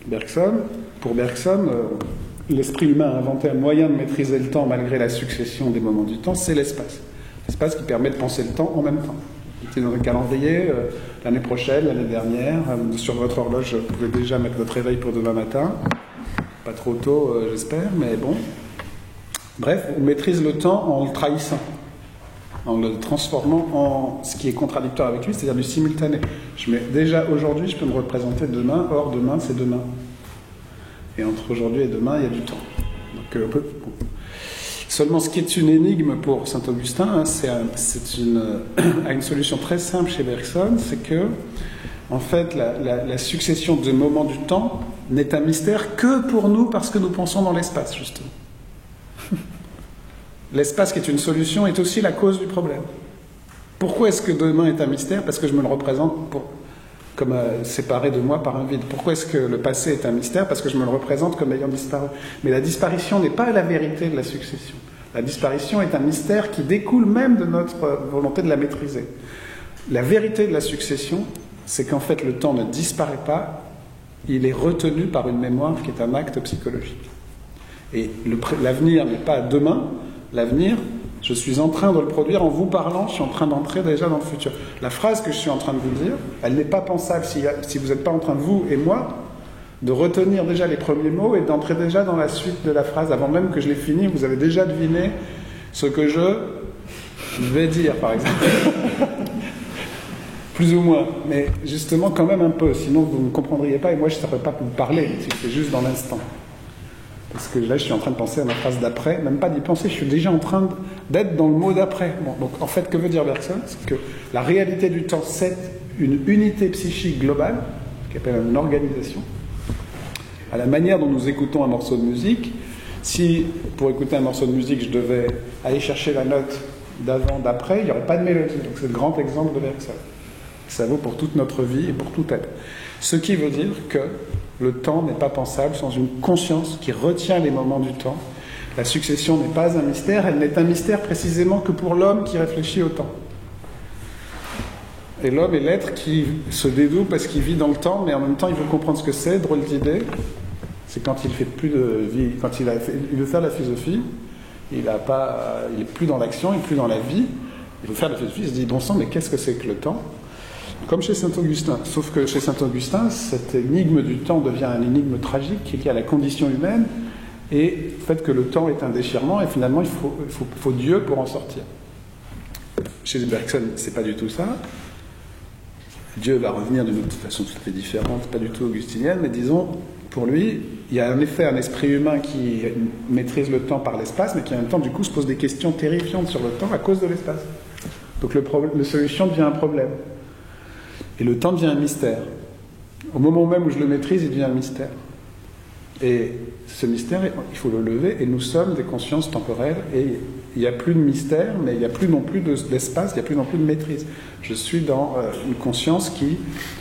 Donc, pour Bergson, l'esprit humain a inventé un moyen de maîtriser le temps malgré la succession des moments du temps, c'est l'espace. espace qui permet de penser le temps en même temps. C'est dans un calendrier, l'année prochaine, l'année dernière, sur votre horloge, vous pouvez déjà mettre votre réveil pour demain matin. Pas trop tôt, j'espère, mais bon. Bref, on maîtrise le temps en le trahissant, en le transformant en ce qui est contradictoire avec lui, c'est-à-dire du simultané. Déjà aujourd'hui, je peux me représenter demain, or demain, c'est demain. Et entre aujourd'hui et demain, il y a du temps. Donc, seulement, ce qui est une énigme pour Saint-Augustin, hein, a une solution très simple chez Bergson, c'est que, en fait, la succession de moments du temps n'est un mystère que pour nous parce que nous pensons dans l'espace, justement. L'espace qui est une solution est aussi la cause du problème. Pourquoi est-ce que demain est un mystère? Parce que je me le représente comme séparé de moi par un vide. Pourquoi est-ce que le passé est un mystère? Parce que je me le représente comme ayant disparu. Mais la disparition n'est pas la vérité de la succession. La disparition est un mystère qui découle même de notre volonté de la maîtriser. La vérité de la succession, c'est qu'en fait le temps ne disparaît pas, il est retenu par une mémoire qui est un acte psychologique. Et l'avenir n'est pas demain, l'avenir, je suis en train de le produire en vous parlant, je suis en train d'entrer déjà dans le futur. La phrase que je suis en train de vous dire, elle n'est pas pensable si vous n'êtes pas en train de, vous et moi, de retenir déjà les premiers mots et d'entrer déjà dans la suite de la phrase. Avant même que je l'ai fini, vous avez déjà deviné ce que je vais dire, par exemple. Plus ou moins, mais justement quand même un peu, sinon vous ne comprendriez pas et moi je ne saurais pas vous parler, si c'est juste dans l'instant. Parce que là je suis en train de penser à ma phrase d'après, même pas d'y penser, je suis déjà en train d'être dans le mot d'après. Bon, donc en fait, que veut dire Bergson? C'est que la réalité du temps, c'est une unité psychique globale, qui appelle une organisation. À la manière dont nous écoutons un morceau de musique, si pour écouter un morceau de musique je devais aller chercher la note d'avant, d'après, il n'y aurait pas de mélodie. Donc c'est le grand exemple de Bergson. Ça vaut pour toute notre vie et pour tout être. Ce qui veut dire que le temps n'est pas pensable sans une conscience qui retient les moments du temps. La succession n'est pas un mystère, elle n'est un mystère précisément que pour l'homme qui réfléchit au temps. Et l'homme est l'être qui se dédouble parce qu'il vit dans le temps, mais en même temps il veut comprendre ce que c'est, drôle d'idée. C'est quand il fait plus de vie, quand il veut faire de la philosophie, il est plus dans l'action, il est plus dans la vie. Il veut faire de la philosophie, il se dit bon sang, mais qu'est-ce que c'est que le temps? Comme chez Saint-Augustin. Sauf que chez Saint-Augustin, cette énigme du temps devient une énigme tragique qui est liée à la condition humaine et le fait que le temps est un déchirement et finalement il faut Dieu pour en sortir. Chez Bergson, c'est pas du tout ça. Dieu va revenir d'une autre façon tout à fait différente, pas du tout augustinienne, mais disons, pour lui, il y a en effet un esprit humain qui maîtrise le temps par l'espace, mais qui en même temps, du coup, se pose des questions terrifiantes sur le temps à cause de l'espace. Donc la solution devient un problème. Et le temps devient un mystère. Au moment même où je le maîtrise, il devient un mystère. Et ce mystère, il faut le lever, et nous sommes des consciences temporelles, et il n'y a plus de mystère, mais il n'y a plus non plus d'espace, il n'y a plus non plus de maîtrise. Je suis dans une conscience qui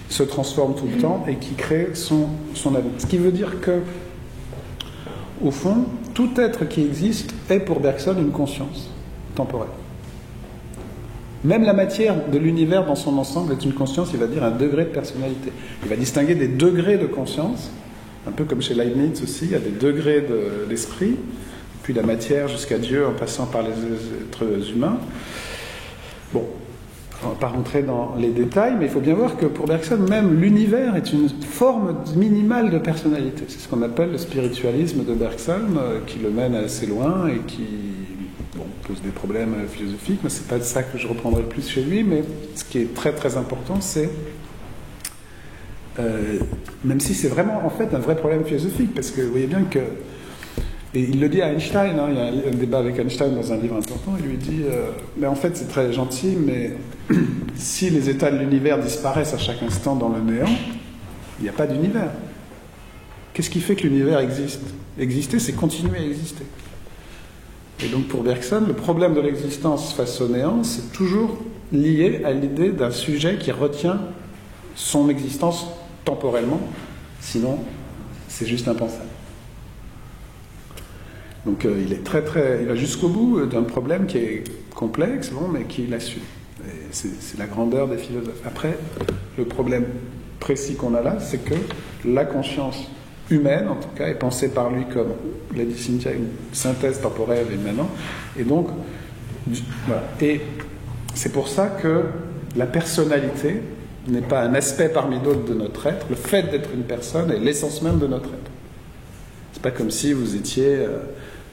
se transforme tout le temps et qui crée son avenir. Ce qui veut dire que, au fond, tout être qui existe est pour Bergson une conscience temporelle. Même la matière de l'univers dans son ensemble est une conscience, il va dire un degré de personnalité. Il va distinguer des degrés de conscience, un peu comme chez Leibniz aussi, il y a des degrés d'esprit, puis la matière jusqu'à Dieu en passant par les êtres humains. Bon, on ne va pas rentrer dans les détails, mais il faut bien voir que pour Bergson, même l'univers est une forme minimale de personnalité. C'est ce qu'on appelle le spiritualisme de Bergson, qui le mène assez loin et qui pose des problèmes philosophiques, mais c'est pas de ça que je reprendrai le plus chez lui, mais ce qui est très très important, c'est même si c'est vraiment en fait un vrai problème philosophique, parce que vous voyez bien que, et il le dit à Einstein, hein, il y a un débat avec Einstein dans un livre important, il lui dit mais en fait c'est très gentil, mais si les états de l'univers disparaissent à chaque instant dans le néant, il n'y a pas d'univers. Qu'est-ce qui fait que l'univers existe? Exister, c'est continuer à exister. Et donc pour Bergson, le problème de l'existence face au néant, c'est toujours lié à l'idée d'un sujet qui retient son existence temporellement, sinon c'est juste impensable. Donc il va jusqu'au bout d'un problème qui est complexe, bon, mais qui l'assume. C'est la grandeur des philosophes. Après, le problème précis qu'on a là, c'est que la conscience humaine, en tout cas, est pensée par lui comme, l'a dit Cynthia, une synthèse temporelle et immanente, et donc Voilà. Et c'est pour ça que la personnalité n'est pas un aspect parmi d'autres de notre être. Le fait d'être une personne est l'essence même de notre être. C'est pas comme si vous étiez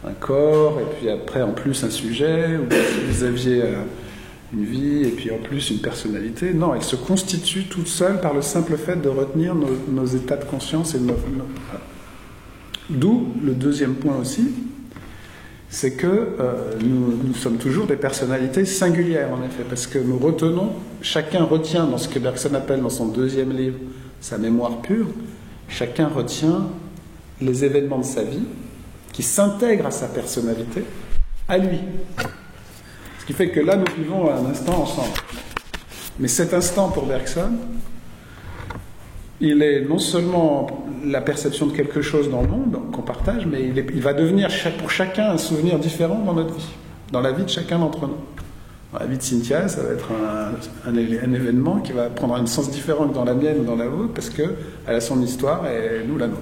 un corps, et puis après en plus un sujet, ou si vous aviez une vie, et puis en plus une personnalité. Non, elle se constitue toute seule par le simple fait de retenir nos états de conscience et de voilà. D'où le deuxième point aussi, c'est que nous sommes toujours des personnalités singulières, en effet, parce que nous retenons, chacun retient dans ce que Bergson appelle dans son deuxième livre sa mémoire pure, chacun retient les événements de sa vie qui s'intègrent à sa personnalité, à lui. Ce qui fait que là, nous vivons un instant ensemble. Mais cet instant, pour Bergson, il est non seulement la perception de quelque chose dans le monde qu'on partage, mais il va devenir pour chacun un souvenir différent dans notre vie, dans la vie de chacun d'entre nous. Dans la vie de Cynthia, ça va être un événement qui va prendre un sens différent que dans la mienne ou dans la vôtre, parce qu'elle a son histoire et nous la nôtre.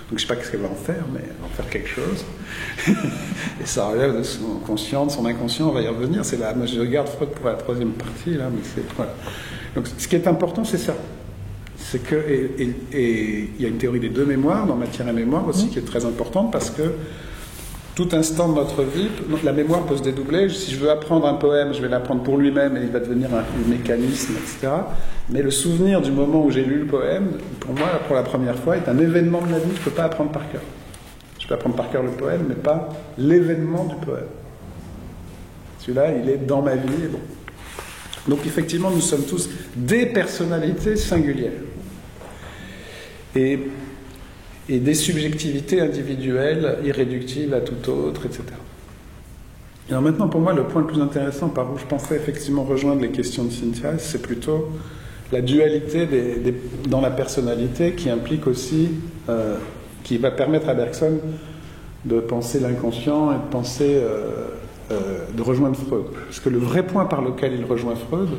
Donc je ne sais pas ce qu'elle va en faire, mais elle va en faire quelque chose. Et ça relève de son conscient, de son inconscient, on va y revenir. C'est là, moi je regarde Freud pour la troisième partie, là, mais c'est... Voilà. Donc ce qui est important, c'est ça. C'est que, et il y a une théorie des deux mémoires, dans Matière et Mémoire aussi, qui est très importante, parce que tout instant de notre vie, la mémoire peut se dédoubler. Si je veux apprendre un poème, je vais l'apprendre pour lui-même et il va devenir un mécanisme, etc. Mais le souvenir du moment où j'ai lu le poème, pour moi, pour la première fois, est un événement de la vie que je ne peux pas apprendre par cœur. Je peux apprendre par cœur le poème, mais pas l'événement du poème. Celui-là, il est dans ma vie. Et bon. Donc effectivement, nous sommes tous des personnalités singulières. Et des subjectivités individuelles, irréductibles à tout autre, etc. Alors maintenant, pour moi, le point le plus intéressant par où je pensais effectivement rejoindre les questions de Cynthia, c'est plutôt la dualité dans la personnalité qui implique aussi, qui va permettre à Bergson de penser l'inconscient et de penser, de rejoindre Freud. Parce que le vrai point par lequel il rejoint Freud,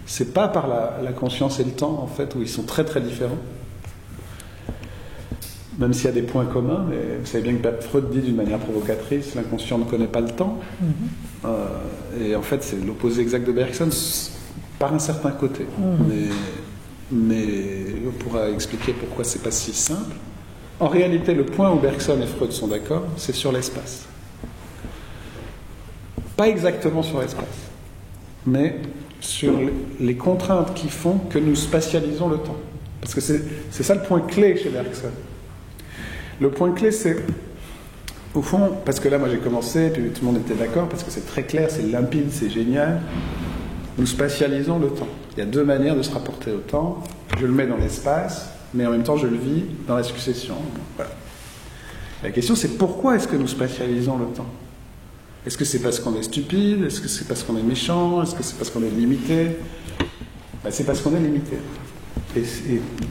c'est pas par la conscience et le temps, en fait, où ils sont très très différents. Même s'il y a des points communs, mais vous savez bien que Freud dit d'une manière provocatrice, l'inconscient ne connaît pas le temps. Et en fait, c'est l'opposé exact de Bergson, par un certain côté. Mais on pourra expliquer pourquoi c'est pas si simple. En réalité, le point où Bergson et Freud sont d'accord, c'est sur l'espace. Pas exactement sur l'espace, mais sur les contraintes qui font que nous spatialisons le temps. Parce que c'est ça le point clé chez Bergson. Le point clé, c'est, au fond, parce que là, moi j'ai commencé, puis tout le monde était d'accord, parce que c'est très clair, c'est limpide, c'est génial, nous spatialisons le temps. Il y a deux manières de se rapporter au temps. Je le mets dans l'espace, mais en même temps je le vis dans la succession. Voilà. La question, c'est pourquoi est-ce que nous spatialisons le temps ? Est-ce que c'est parce qu'on est stupide ? Est-ce que c'est parce qu'on est méchant ? Est-ce que c'est parce qu'on est limité ? C'est parce qu'on est limité. Et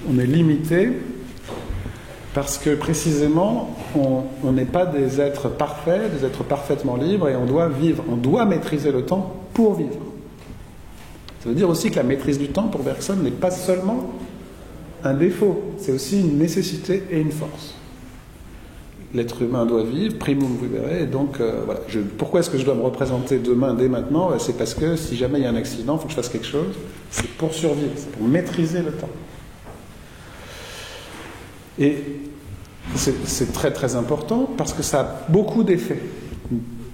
on est limité parce que précisément, on n'est pas des êtres parfaits, des êtres parfaitement libres, et on doit vivre, on doit maîtriser le temps pour vivre. Ça veut dire aussi que la maîtrise du temps, pour Bergson, n'est pas seulement un défaut, c'est aussi une nécessité et une force. L'être humain doit vivre, primum vivere, et donc, voilà. Pourquoi est-ce que je dois me représenter demain, dès maintenant ? C'est parce que si jamais il y a un accident, il faut que je fasse quelque chose, c'est pour survivre, c'est pour maîtriser le temps. Et c'est très très important parce que ça a beaucoup d'effets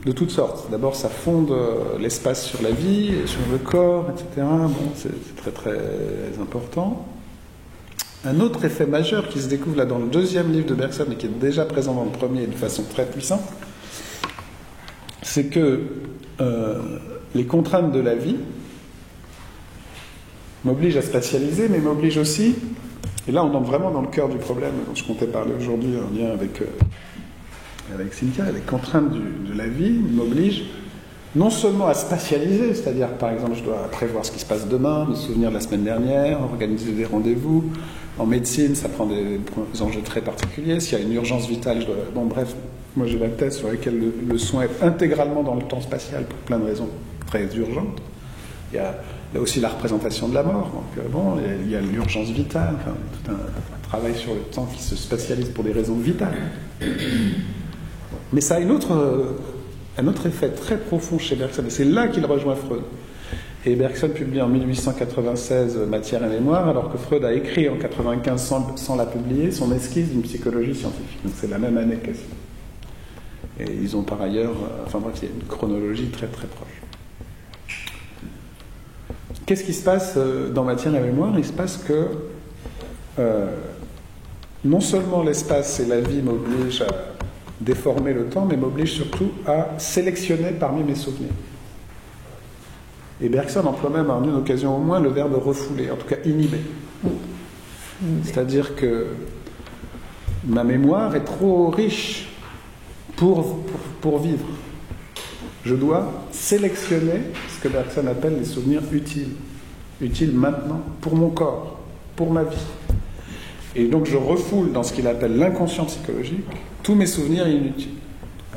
de toutes sortes. D'abord, ça fonde l'espace sur la vie, sur le corps, etc. Bon, c'est très très important. Un autre effet majeur qui se découvre là dans le deuxième livre de Bergson et qui est déjà présent dans le premier de façon très puissante, c'est que les contraintes de la vie m'obligent à spatialiser, mais m'obligent aussi. Et là, on entre vraiment dans le cœur du problème dont je comptais parler aujourd'hui en lien avec Cynthia. Les contraintes de la vie m'obligent non seulement à spatialiser, c'est-à-dire, par exemple, je dois prévoir ce qui se passe demain, me souvenir de la semaine dernière, organiser des rendez-vous. En médecine, ça prend des enjeux très particuliers. S'il y a une urgence vitale, je dois... Bon, bref, moi j'ai la thèse sur laquelle le soin est intégralement dans le temps spatial pour plein de raisons très urgentes. Il y a aussi la représentation de la mort. Donc, bon, il y a l'urgence vitale, enfin, tout un travail sur le temps qui se spatialise pour des raisons vitales. Mais ça a une autre un autre effet très profond chez Bergson, et c'est là qu'il rejoint Freud. Et Bergson publie en 1896 Matière et mémoire, alors que Freud a écrit en 1995, sans la publier, son esquisse d'une psychologie scientifique. Donc c'est la même année quasi. Et ils ont par ailleurs, enfin bref, il y a une chronologie très très proche. Qu'est-ce qui se passe dans Matière et mémoire? Il se passe que non seulement l'espace et la vie m'obligent à déformer le temps, mais m'obligent surtout à sélectionner parmi mes souvenirs. Et Bergson emploie même en une occasion au moins le verbe refouler, en tout cas inhiber. C'est-à-dire que ma mémoire est trop riche pour vivre. Je dois sélectionner ce que Bergson appelle les souvenirs utiles. Utiles maintenant, pour mon corps, pour ma vie. Et donc je refoule dans ce qu'il appelle l'inconscient psychologique tous mes souvenirs inutiles.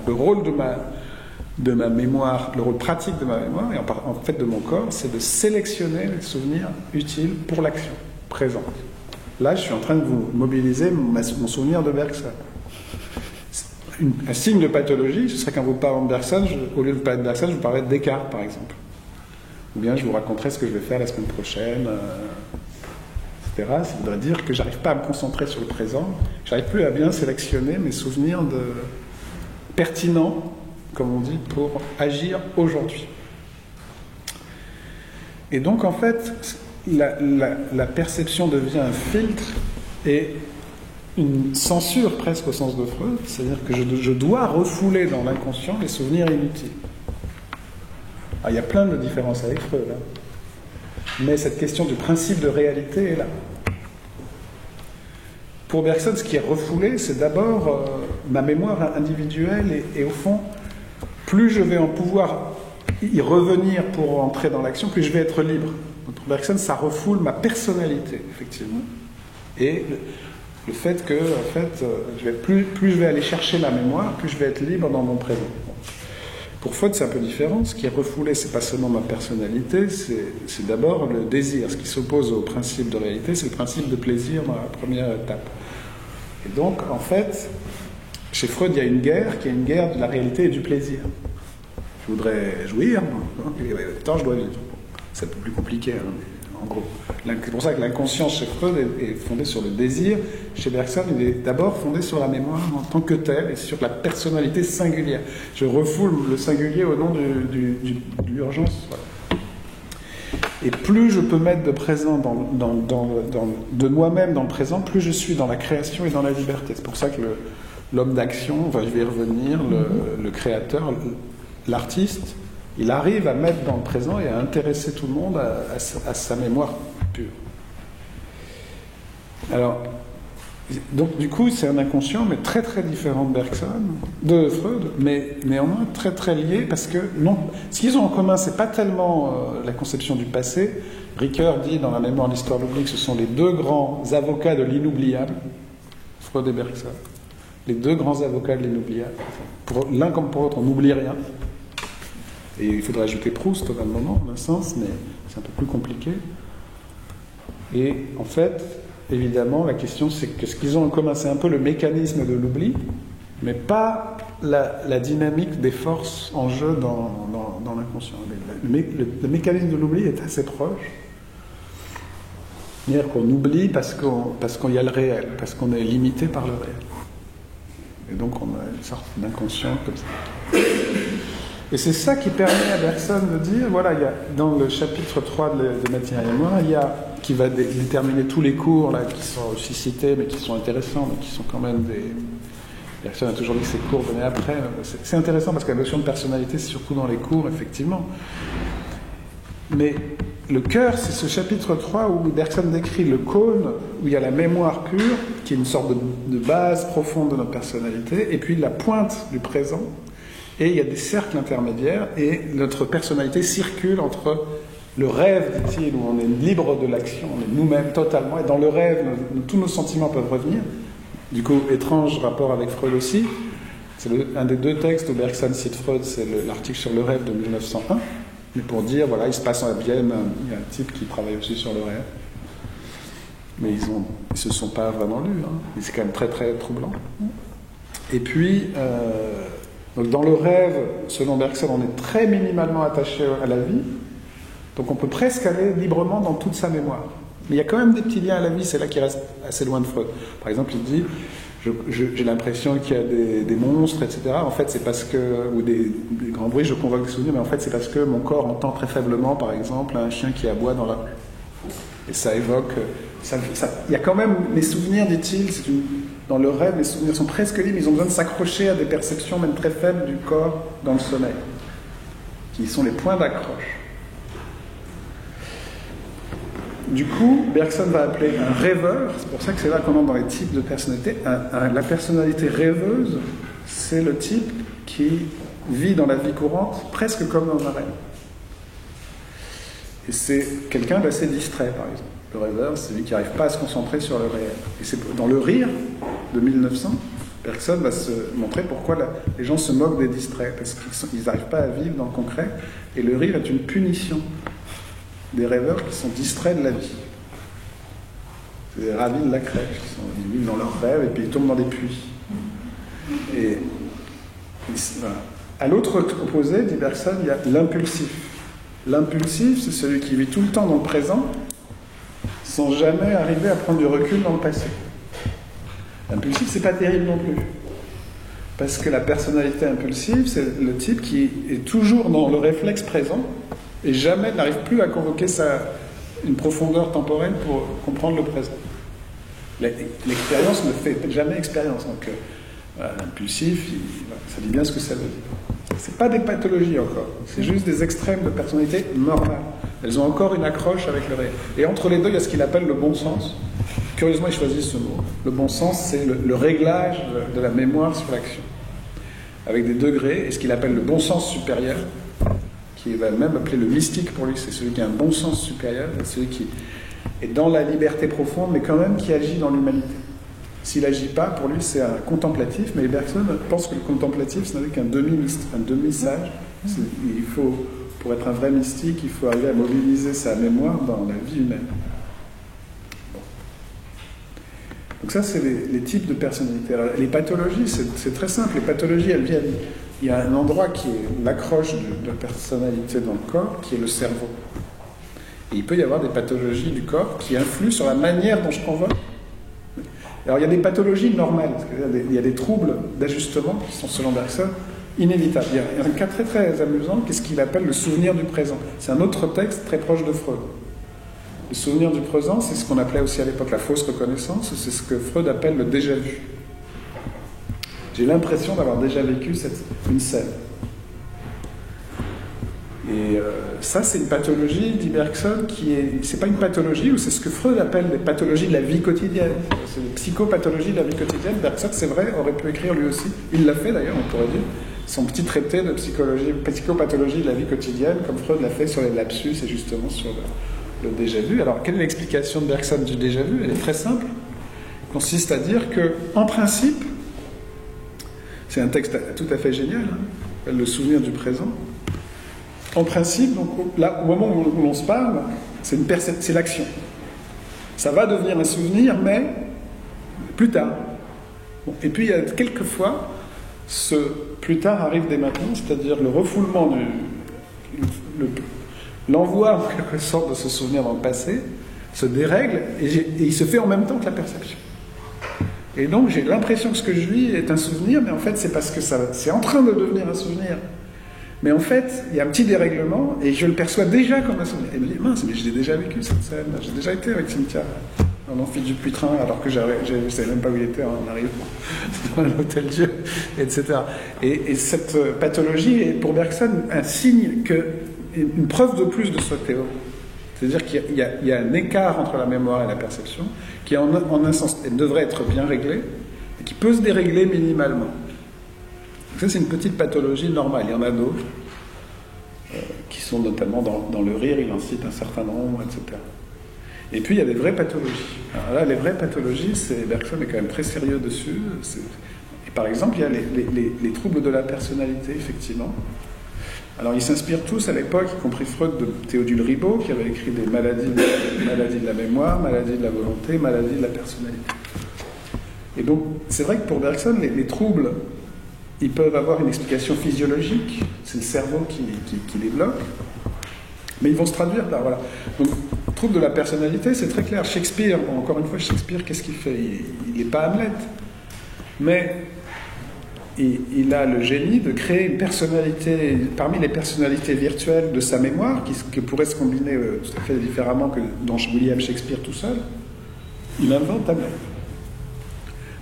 Le rôle de ma mémoire, le rôle pratique de ma mémoire, et en fait de mon corps, c'est de sélectionner les souvenirs utiles pour l'action présente. Là, je suis en train de vous mobiliser mon souvenir de Bergson. Un signe de pathologie, ce serait quand vous parlez de Bergson, au lieu de parler de Bergson, je vous parlerai de Descartes, par exemple. Ou bien je vous raconterai ce que je vais faire la semaine prochaine, etc. Ça voudrait dire que j'arrive pas à me concentrer sur le présent, j'arrive plus à bien sélectionner mes souvenirs pertinents, comme on dit, pour agir aujourd'hui. Et donc, en fait, la perception devient un filtre et une censure presque au sens de Freud, c'est-à-dire que je dois refouler dans l'inconscient les souvenirs inutiles. Alors, il y a plein de différences avec Freud, hein. Mais cette question du principe de réalité est là. Pour Bergson, ce qui est refoulé, c'est d'abord ma mémoire individuelle et au fond, plus je vais en pouvoir y revenir pour entrer dans l'action, plus je vais être libre. Donc pour Bergson, ça refoule ma personnalité, effectivement. Et le fait que, en fait, plus je vais aller chercher ma mémoire, plus je vais être libre dans mon présent. Pour Freud, c'est un peu différent. Ce qui est refoulé, c'est pas seulement ma personnalité, c'est d'abord le désir. Ce qui s'oppose au principe de réalité, c'est le principe de plaisir dans la première étape. Et donc, en fait, chez Freud, il y a une guerre qui est une guerre de la réalité et du plaisir. Je voudrais jouir, et en même temps, je dois vivre. C'est un peu plus compliqué, hein, en gros. C'est pour ça que l'inconscient chez Freud est fondé sur le désir. Chez Bergson, il est d'abord fondé sur la mémoire en tant que telle et sur la personnalité singulière. Je refoule le singulier au nom de l'urgence. Voilà. Et plus je peux mettre de présent de moi-même dans le présent, plus je suis dans la création et dans la liberté. C'est pour ça que l'homme d'action, enfin, je vais y revenir, le créateur, l'artiste, il arrive à mettre dans le présent et à intéresser tout le monde à sa mémoire pure. Alors, donc du coup, c'est un inconscient, mais très très différent de Freud, mais néanmoins très très lié, parce que non, ce qu'ils ont en commun, c'est pas tellement la conception du passé. Ricoeur dit dans La mémoire de l'histoire de l'oubli que ce sont les deux grands avocats de l'inoubliable, Freud et Bergson. Les deux grands avocats de l'inoubliable. Pour l'un comme pour l'autre, on n'oublie rien. Et il faudrait ajouter Proust au même moment, dans un sens, mais c'est un peu plus compliqué. Et en fait, évidemment, la question, c'est que ce qu'ils ont en commun, c'est un peu le mécanisme de l'oubli, mais pas la dynamique des forces en jeu dans l'inconscient. Le mécanisme de l'oubli est assez proche. C'est-à-dire qu'on oublie parce qu'il y a le réel, parce qu'on est limité par le réel. Et donc on a une sorte d'inconscient comme ça. Et c'est ça qui permet à Bergson de dire, voilà, il y a, dans le chapitre 3 de Matière et mémoire, qui va déterminer tous les cours là, qui sont aussi cités, mais qui sont intéressants, mais qui sont quand même des... Bergson a toujours dit que ces cours venaient après. C'est intéressant parce que la notion de personnalité, c'est surtout dans les cours, effectivement. Mais le cœur, c'est ce chapitre 3 où Bergson décrit le cône, où il y a la mémoire pure, qui est une sorte de base profonde de notre personnalité, et puis la pointe du présent, et il y a des cercles intermédiaires, et notre personnalité circule entre le rêve, dit-il, où on est libre de l'action, on est nous-mêmes totalement, et dans le rêve, tous nos sentiments peuvent revenir. Du coup, étrange rapport avec Freud aussi. C'est un des deux textes où Bergson cite Freud, c'est l'article sur le rêve de 1901. Mais pour dire, voilà, il se passe à Vienne, il y a un type qui travaille aussi sur le rêve. Mais ils se sont pas vraiment lus, hein. Mais c'est quand même très très troublant. Et puis, Donc dans le rêve, selon Bergson, on est très minimalement attaché à la vie, donc on peut presque aller librement dans toute sa mémoire. Mais il y a quand même des petits liens à la vie, c'est là qu'il reste assez loin de Freud. Par exemple, il dit, j'ai l'impression qu'il y a des monstres, etc. En fait, c'est parce que, ou des grands bruits, je convoque des souvenirs, mais en fait, c'est parce que mon corps entend très faiblement, par exemple, un chien qui aboie dans la rue. Et ça évoque... il y a quand même les souvenirs, dit-il, dans le rêve, les souvenirs sont presque libres, ils ont besoin de s'accrocher à des perceptions même très faibles du corps dans le sommeil, qui sont les points d'accroche. Du coup, Bergson va appeler un rêveur, c'est pour ça que c'est là qu'on entre dans les types de personnalité. La personnalité rêveuse, c'est le type qui vit dans la vie courante presque comme dans un rêve. Et c'est quelqu'un d'assez distrait, par exemple. Le rêveur, c'est celui qui n'arrive pas à se concentrer sur le réel. Et c'est dans Le Rire de 1900, Bergson va se montrer pourquoi les gens se moquent des distraits, parce qu'ils n'arrivent pas à vivre dans le concret. Et le rire est une punition des rêveurs qui sont distraits de la vie. C'est des ravis de la crèche, ils vivent dans leurs rêves et puis ils tombent dans des puits. Et voilà. À l'autre opposé, dit Bergson, il y a l'impulsif. L'impulsif, c'est celui qui vit tout le temps dans le présent, sans jamais arriver à prendre du recul dans le passé. L'impulsif, c'est pas terrible non plus. Parce que la personnalité impulsive, c'est le type qui est toujours dans le réflexe présent, et jamais n'arrive plus à convoquer une profondeur temporelle pour comprendre le présent. L'expérience ne fait jamais expérience. Donc, l'impulsif, ça dit bien ce que ça veut dire. C'est pas des pathologies encore, c'est juste des extrêmes de personnalité normale. Elles ont encore une accroche avec le réel. Et entre les deux, il y a ce qu'il appelle le bon sens. Curieusement, il choisit ce mot. Le bon sens, c'est le réglage de la mémoire sur l'action, avec des degrés, et ce qu'il appelle le bon sens supérieur, qui va même appeler le mystique pour lui, c'est celui qui a un bon sens supérieur, c'est celui qui est dans la liberté profonde, mais quand même qui agit dans l'humanité. S'il n'agit pas, pour lui, c'est un contemplatif, mais Bergson pense que le contemplatif, ce n'est qu'un demi-sage. Il faut, pour être un vrai mystique, il faut arriver à mobiliser sa mémoire dans la vie humaine. Bon. Donc ça, c'est les types de personnalités. Alors, les pathologies, c'est très simple. Les pathologies, elles viennent... Il y a un endroit qui est l'accroche de la personnalité dans le corps, qui est le cerveau. Et il peut y avoir des pathologies du corps qui influent sur la manière dont je convoque. Alors il y a des pathologies normales, il y a des troubles d'ajustement qui sont, selon Bergson, inévitables. Il y a un cas très très amusant, qu'est-ce qu'il appelle le souvenir du présent. C'est un autre texte très proche de Freud. Le souvenir du présent, c'est ce qu'on appelait aussi à l'époque la fausse reconnaissance, c'est ce que Freud appelle le déjà-vu. J'ai l'impression d'avoir déjà vécu une scène. Et ça, c'est une pathologie, dit Bergson, c'est pas une pathologie, ou c'est ce que Freud appelle des pathologies de la vie quotidienne. C'est des psychopathologies de la vie quotidienne. Bergson, c'est vrai, aurait pu écrire lui aussi. Il l'a fait d'ailleurs, on pourrait dire. Son petit traité de psychopathologie de la vie quotidienne, comme Freud l'a fait sur les lapsus et justement sur le déjà-vu. Alors, quelle est l'explication de Bergson du déjà-vu? Elle est très simple. Elle consiste à dire que, en principe, c'est un texte tout à fait génial, hein, le souvenir du présent. En principe, donc, là, au moment où l'on se parle, c'est l'action. Ça va devenir un souvenir, mais plus tard. Bon, et puis, il y a quelquefois, ce plus tard arrive dès maintenant, c'est-à-dire le refoulement, l'envoi en quelque sorte de ce souvenir dans le passé, se dérègle, et il se fait en même temps que la perception. Et donc, j'ai l'impression que ce que je vis est un souvenir, mais en fait, c'est parce que c'est en train de devenir un souvenir. Mais en fait, il y a un petit dérèglement, et je le perçois déjà comme un souvenir. Et il me dit, mince, mais j'ai déjà vécu cette scène, j'ai déjà été avec Cynthia dans l'amphi du Puitrin, alors que je ne savais même pas où il était en arrivant dans l'Hôtel-Dieu, etc. Et cette pathologie est pour Bergson un signe, une preuve de plus de sa théorie. C'est-à-dire qu'il y a un écart entre la mémoire et la perception, qui en un sens devrait être bien réglé, et qui peut se dérégler minimalement. Donc ça, c'est une petite pathologie normale. Il y en a d'autres, qui sont notamment dans Le Rire, il en cite un certain nombre, etc. Et puis, il y a des vraies pathologies. Alors là, les vraies pathologies, Bergson est quand même très sérieux dessus. Et par exemple, il y a les troubles de la personnalité, effectivement. Alors, ils s'inspirent tous à l'époque, y compris Freud, de Théodule Ribot, qui avait écrit des maladies de la mémoire, maladies de la volonté, maladies de la personnalité. Et donc, c'est vrai que pour Bergson, les troubles ils peuvent avoir une explication physiologique, c'est le cerveau qui les bloque, mais ils vont se traduire par, voilà. Donc, le trouble de la personnalité, c'est très clair. Shakespeare, bon, encore une fois, Shakespeare, qu'est-ce qu'il fait? Il n'est pas Hamlet, mais il a le génie de créer une personnalité, parmi les personnalités virtuelles de sa mémoire, qui pourrait se combiner tout à fait différemment que dans William Shakespeare tout seul. Il invente Hamlet.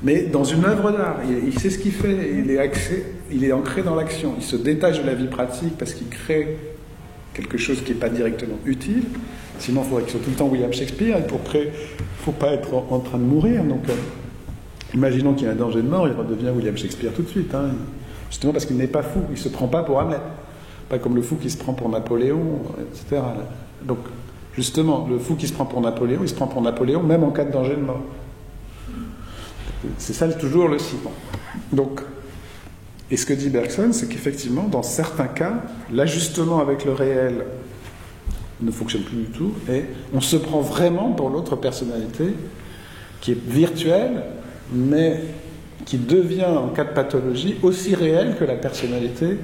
Mais dans une œuvre d'art, il sait ce qu'il fait, il est ancré dans l'action, il se détache de la vie pratique parce qu'il crée quelque chose qui n'est pas directement utile, sinon il faudrait qu'il soit tout le temps William Shakespeare, et pour créer, il ne faut pas être en train de mourir, donc imaginons qu'il y a un danger de mort, il redevient William Shakespeare tout de suite, hein, justement parce qu'il n'est pas fou, il ne se prend pas pour Hamlet, pas comme le fou qui se prend pour Napoléon, etc. Donc justement, le fou qui se prend pour Napoléon, il se prend pour Napoléon même en cas de danger de mort. C'est ça toujours le ciment. Donc, et ce que dit Bergson, c'est qu'effectivement, dans certains cas, l'ajustement avec le réel ne fonctionne plus du tout, et on se prend vraiment pour l'autre personnalité, qui est virtuelle, mais qui devient, en cas de pathologie, aussi réelle que la personnalité,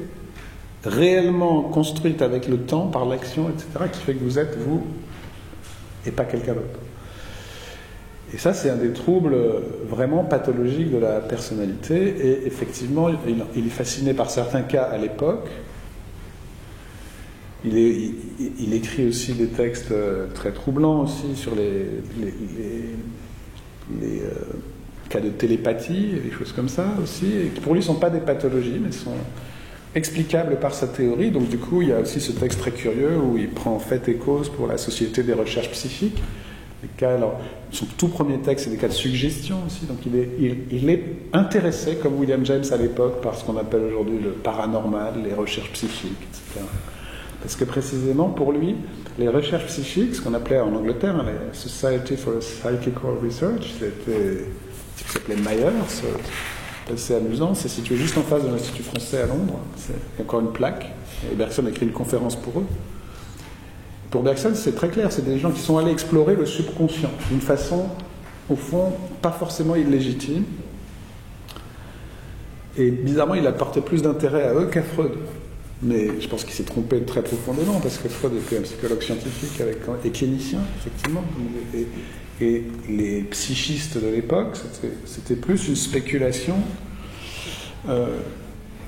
réellement construite avec le temps, par l'action, etc., qui fait que vous êtes vous, et pas quelqu'un d'autre. Et ça, c'est un des troubles vraiment pathologiques de la personnalité. Et effectivement, il est fasciné par certains cas à l'époque. Il écrit aussi des textes très troublants aussi sur les cas de télépathie, des choses comme ça aussi, et qui pour lui ne sont pas des pathologies, mais sont explicables par sa théorie. Donc du coup, il y a aussi ce texte très curieux où il prend fait et cause pour la Société des recherches psychiques. Les cas, alors, son tout premier texte, c'est des cas de suggestion aussi. Donc il est intéressé, comme William James à l'époque, par ce qu'on appelle aujourd'hui le paranormal, les recherches psychiques, etc. Parce que précisément, pour lui, les recherches psychiques, ce qu'on appelait en Angleterre la Society for Psychical Research, c'était ce qui s'appelait Myers, c'est assez amusant, c'est situé juste en face de l'Institut français à Londres. Il y a encore une plaque, et Bergson a écrit une conférence pour eux. Pour Bergson, c'est très clair, c'est des gens qui sont allés explorer le subconscient d'une façon, au fond, pas forcément illégitime. Et bizarrement, il a porté plus d'intérêt à eux qu'à Freud. Mais je pense qu'il s'est trompé très profondément, parce que Freud était un psychologue scientifique et clinicien, effectivement. Et les psychistes de l'époque, c'était plus une spéculation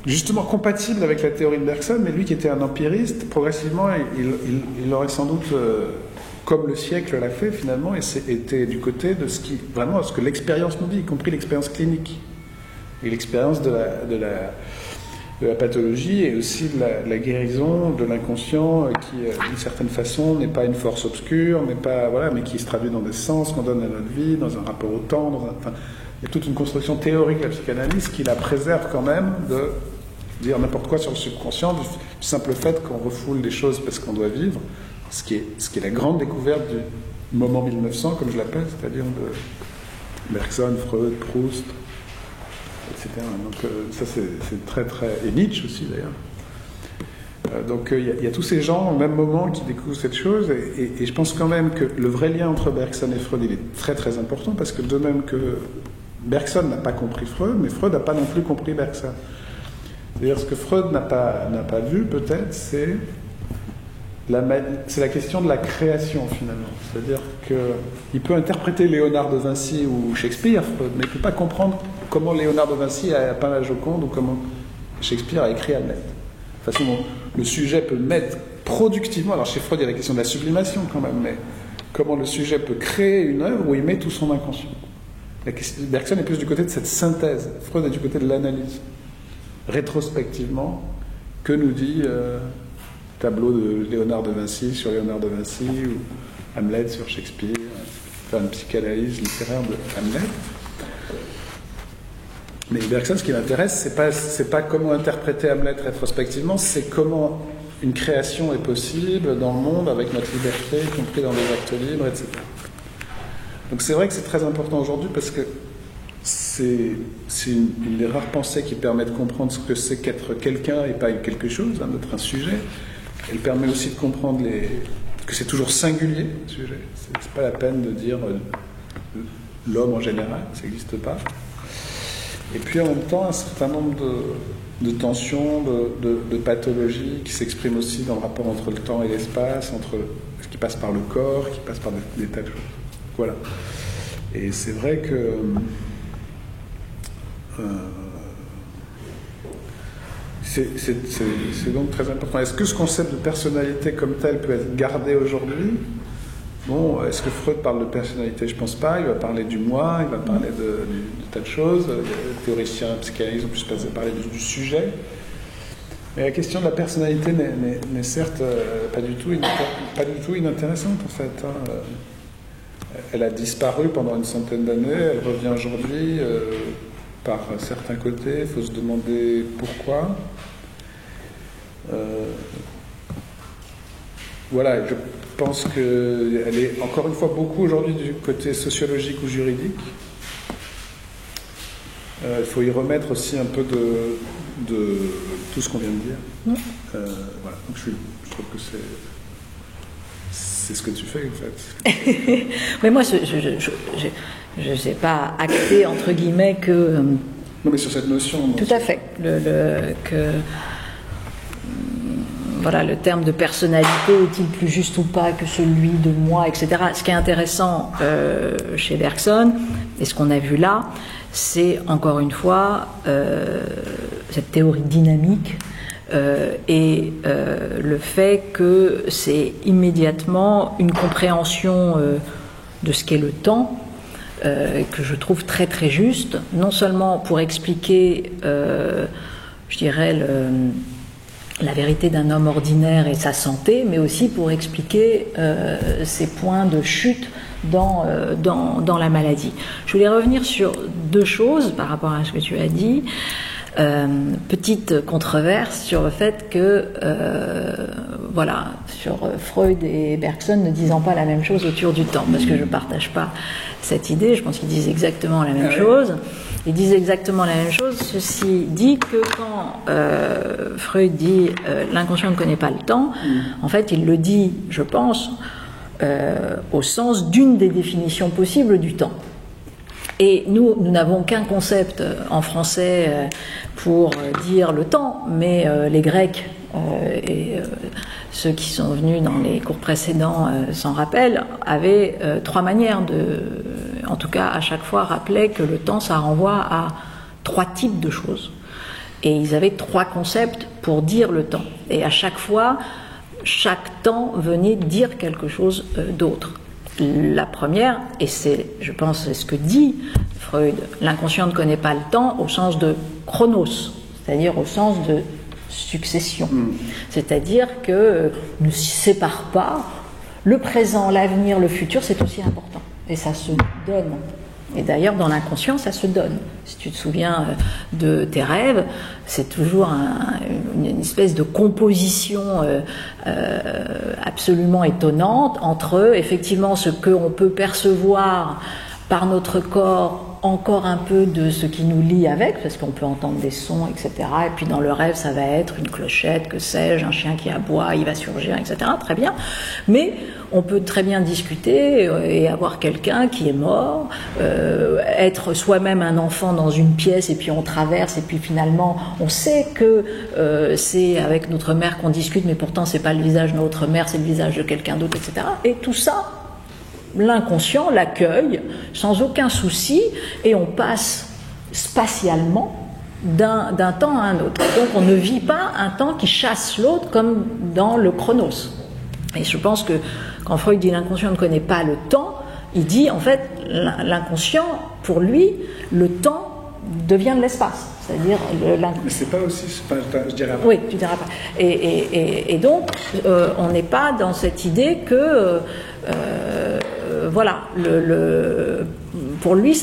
justement compatible avec la théorie de Bergson, mais lui qui était un empiriste, progressivement, il aurait sans doute, comme le siècle l'a fait finalement, était du côté de ce que l'expérience nous dit, y compris l'expérience clinique, et l'expérience de la pathologie, et aussi de la guérison de l'inconscient, qui, d'une certaine façon, n'est pas une force obscure, mais qui se traduit dans des sens qu'on donne à notre vie, dans un rapport au temps, il y a toute une construction théorique de la psychanalyse qui la préserve quand même de dire n'importe quoi sur le subconscient, du simple fait qu'on refoule des choses parce qu'on doit vivre, ce qui est la grande découverte du moment 1900, comme je l'appelle, c'est-à-dire de Bergson, Freud, Proust, etc. Donc ça c'est très très... et Nietzsche aussi d'ailleurs. Donc il y a tous ces gens au même moment qui découvrent cette chose, et je pense quand même que le vrai lien entre Bergson et Freud, il est très très important, parce que de même que Bergson n'a pas compris Freud, mais Freud n'a pas non plus compris Bergson. C'est-à-dire ce que Freud n'a pas vu peut-être, c'est la question de la création finalement. C'est-à-dire qu'il peut interpréter Léonard de Vinci ou Shakespeare, Freud, mais il ne peut pas comprendre comment Léonard de Vinci a peint la Joconde ou comment Shakespeare a écrit Hamlet. De toute façon, le sujet peut mettre productivement, alors chez Freud il y a la question de la sublimation quand même, mais comment le sujet peut créer une œuvre où il met tout son inconscient. Bergson est plus du côté de cette synthèse, Freud est du côté de l'analyse. Rétrospectivement, que nous dit tableau de Léonard de Vinci sur Léonard de Vinci, ou Hamlet sur Shakespeare, faire une psychanalyse littéraire de Hamlet. Mais Bergson, ce qui l'intéresse, c'est pas comment interpréter Hamlet rétrospectivement, c'est comment une création est possible dans le monde avec notre liberté, y compris dans les actes libres, etc. Donc c'est vrai que c'est très important aujourd'hui, parce que c'est une des rares pensées qui permet de comprendre ce que c'est qu'être quelqu'un et pas quelque chose, d'être un sujet. Elle permet aussi de comprendre que c'est toujours singulier, le sujet. C'est pas la peine de dire l'homme en général, ça n'existe pas. et puis en même temps un certain nombre de tensions, de pathologies qui s'expriment aussi dans le rapport entre le temps et l'espace, entre ce qui passe par le corps, qui passe par des tas de choses. Voilà. Et c'est vrai que c'est donc très important. Est-ce que ce concept de personnalité comme tel peut être gardé aujourd'hui ? Bon, est-ce que Freud parle de personnalité ? Je pense pas. Il va parler du moi, il va parler de tas de choses. Les théoriciens psychanalystes ont plus parlé du sujet. Mais la question de la personnalité n'est certes pas du tout inintéressante en fait. Elle a disparu pendant une centaine d'années, elle revient aujourd'hui par certains côtés. Il faut se demander pourquoi. Voilà, je pense qu'elle est encore une fois beaucoup aujourd'hui du côté sociologique ou juridique. Il faut y remettre aussi un peu de tout ce qu'on vient de dire. Voilà, donc je trouve que c'est ce que tu fais en fait. Mais moi, je n'ai pas acté entre guillemets que. Non, mais sur cette notion. Tout à fait. Voilà, le terme de personnalité est-il plus juste ou pas que celui de moi, etc. Ce qui est intéressant chez Bergson, et ce qu'on a vu là, c'est encore une fois cette théorie dynamique et le fait que c'est immédiatement une compréhension de ce qu'est le temps que je trouve très très juste, non seulement pour expliquer, je dirais, la vérité d'un homme ordinaire et sa santé, mais aussi pour expliquer ses points de chute dans la maladie. Je voulais revenir sur deux choses par rapport à ce que tu as dit. Petite controverse sur le fait que, voilà, sur Freud et Bergson ne disant pas la même chose autour du temps, parce que je ne partage pas cette idée, je pense qu'ils disent exactement la même chose. Ils disent exactement la même chose, ceci dit que quand Freud dit l'inconscient ne connaît pas le temps, en fait il le dit, je pense, au sens d'une des définitions possibles du temps. Et nous n'avons qu'un concept en français pour dire le temps, mais les Grecs et ceux qui sont venus dans les cours précédents s'en rappellent, avaient trois manières en tout cas à chaque fois rappeler que le temps ça renvoie à trois types de choses. Et ils avaient trois concepts pour dire le temps. Et à chaque fois, chaque temps venait dire quelque chose d'autre. La première, et c'est, je pense, c'est ce que dit Freud, l'inconscient ne connaît pas le temps au sens de chronos, c'est-à-dire au sens de succession. C'est-à-dire que ne sépare pas le présent, l'avenir, le futur, c'est aussi important. Et ça se donne. Et d'ailleurs, dans l'inconscient, ça se donne. Si tu te souviens de tes rêves, c'est toujours une espèce de composition absolument étonnante entre, effectivement, ce qu'on peut percevoir par notre corps, encore un peu de ce qui nous lie avec, parce qu'on peut entendre des sons, etc. Et puis dans le rêve, ça va être une clochette, que sais-je, un chien qui aboie, il va surgir, etc. Très bien. Mais on peut très bien discuter et avoir quelqu'un qui est mort, être soi-même un enfant dans une pièce, et puis on traverse, et puis finalement, on sait que c'est avec notre mère qu'on discute, mais pourtant c'est pas le visage de notre mère, c'est le visage de quelqu'un d'autre, etc. Et tout ça, l'inconscient l'accueille sans aucun souci, et on passe spatialement d'un temps à un autre. Donc on ne vit pas un temps qui chasse l'autre comme dans le chronos. Et je pense que quand Freud dit l'inconscient ne connaît pas le temps, il dit en fait l'inconscient, pour lui, le temps devient de l'espace. C'est-à-dire mais c'est pas aussi, je dirais pas. Oui, tu diras pas. Et donc on n'est pas dans cette idée que voilà, pour lui,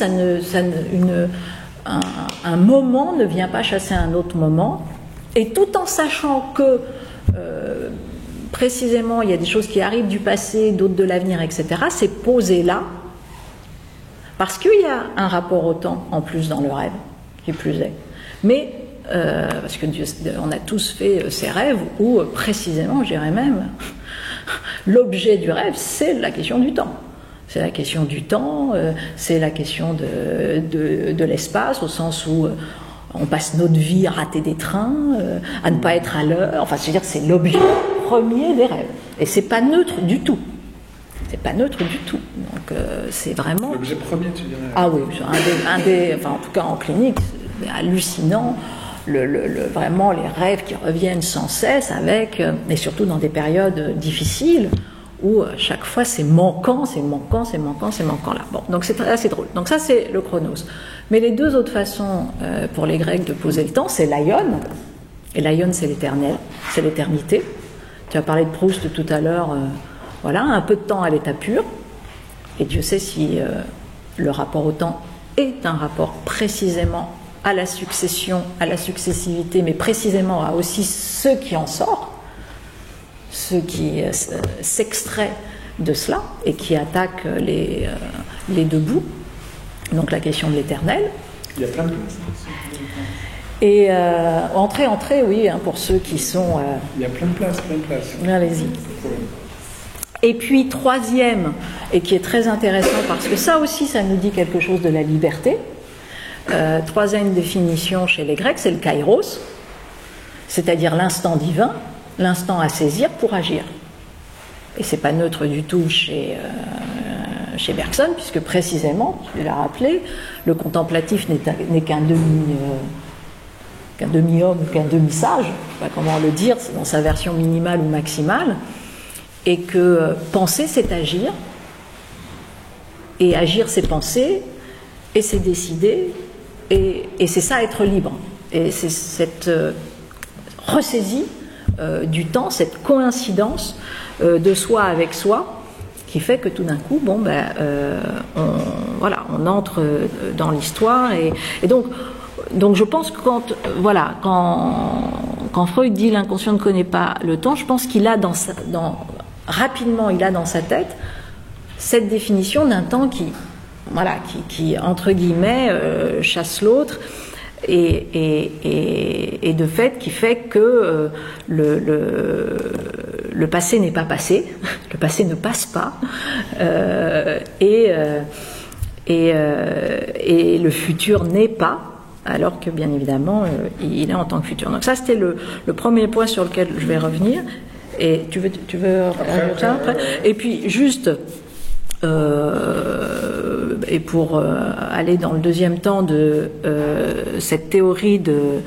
un moment ne vient pas chasser un autre moment, et tout en sachant que précisément il y a des choses qui arrivent du passé, d'autres de l'avenir, etc. C'est posé là parce qu'il y a un rapport au temps en plus dans le rêve, qui plus est. Mais parce que on a tous fait ces rêves où précisément, je dirais même, l'objet du rêve, c'est la question du temps. C'est la question du temps, c'est la question de l'espace, au sens où on passe notre vie à rater des trains, à ne pas être à l'heure. Enfin, je veux dire, c'est l'objet premier des rêves. Et c'est pas neutre du tout. C'est pas neutre du tout. Donc, c'est vraiment... L'objet premier, tu dirais? Ah oui, enfin, en tout cas en clinique, c'est hallucinant. Vraiment les rêves qui reviennent sans cesse et surtout dans des périodes difficiles où chaque fois c'est manquant là. Bon, donc c'est assez drôle. Donc ça c'est le chronos. Mais les deux autres façons pour les Grecs de poser le temps, c'est l'aion. Et l'aion c'est l'éternel, c'est l'éternité. Tu as parlé de Proust tout à l'heure, voilà, un peu de temps à l'état pur. Et Dieu sait si le rapport au temps est un rapport précisément à la succession, à la successivité, mais précisément à aussi ce qui en sort, ce qui s'extrait de cela et qui attaque les deux bouts, donc la question de l'éternel. Il y a plein de places. Et entrée, oui, hein, pour ceux qui sont... Il y a plein de places. Allez-y. Et puis troisième, et qui est très intéressant parce que ça aussi, ça nous dit quelque chose de la liberté. Troisième définition chez les Grecs, c'est le kairos, c'est-à-dire l'instant divin, l'instant à saisir pour agir. Et c'est pas neutre du tout chez Bergson, puisque précisément, je l'ai rappelé, le contemplatif n'est qu'un demi-homme ou qu'un demi-sage, je ne sais pas comment le dire, c'est dans sa version minimale ou maximale, et que penser c'est agir, et agir c'est penser, et c'est décider, et c'est ça être libre. Et c'est cette ressaisie du temps, cette coïncidence de soi avec soi, qui fait que tout d'un coup, on entre dans l'histoire. Et donc je pense que quand Freud dit l'inconscient ne connaît pas le temps, je pense qu'il a rapidement il a dans sa tête cette définition d'un temps qui entre guillemets chasse l'autre et de fait qui fait que le passé n'est pas passé, le passé ne passe pas et le futur n'est pas, alors que bien évidemment il est en tant que futur. Donc ça c'était le premier point sur lequel je vais revenir. Et tu veux après. Et puis juste et pour aller dans le deuxième temps de cette théorie de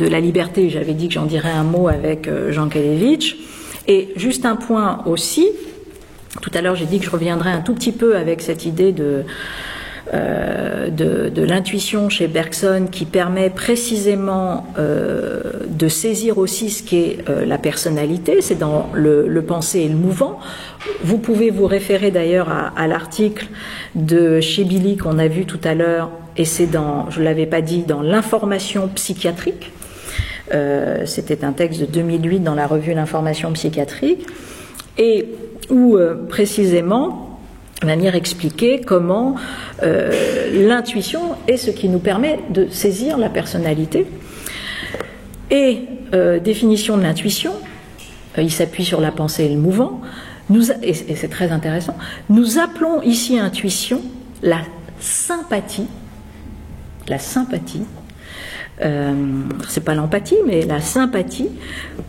la liberté, j'avais dit que j'en dirais un mot avec Jankélévitch. Et juste un point aussi, tout à l'heure j'ai dit que je reviendrais un tout petit peu avec cette idée de l'intuition chez Bergson qui permet précisément de saisir aussi ce qu'est la personnalité, c'est dans le pensé et le mouvant. Vous pouvez vous référer d'ailleurs à l'article de Chebili qu'on a vu tout à l'heure, et c'est je ne l'avais pas dit, dans l'information psychiatrique. C'était un texte de 2008 dans la revue L'Information psychiatrique, et où précisément Lemire expliquait comment l'intuition est ce qui nous permet de saisir la personnalité. Et définition de l'intuition, il s'appuie sur la pensée et le mouvant, et c'est très intéressant, nous appelons ici intuition la sympathie, c'est pas l'empathie, mais la sympathie,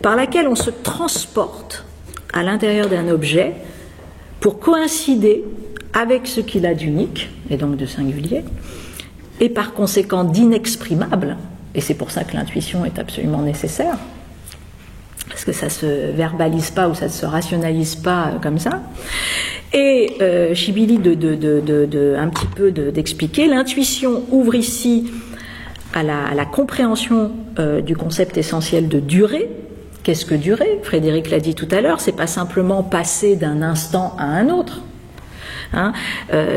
par laquelle on se transporte à l'intérieur d'un objet pour coïncider avec ce qu'il a d'unique, et donc de singulier, et par conséquent d'inexprimable, et c'est pour ça que l'intuition est absolument nécessaire, parce que ça ne se verbalise pas ou ça ne se rationalise pas comme ça. Et Chebili un petit peu d'expliquer, l'intuition ouvre ici à la compréhension du concept essentiel de durée. Qu'est-ce que durer ? Frédéric l'a dit tout à l'heure, c'est pas simplement passer d'un instant à un autre.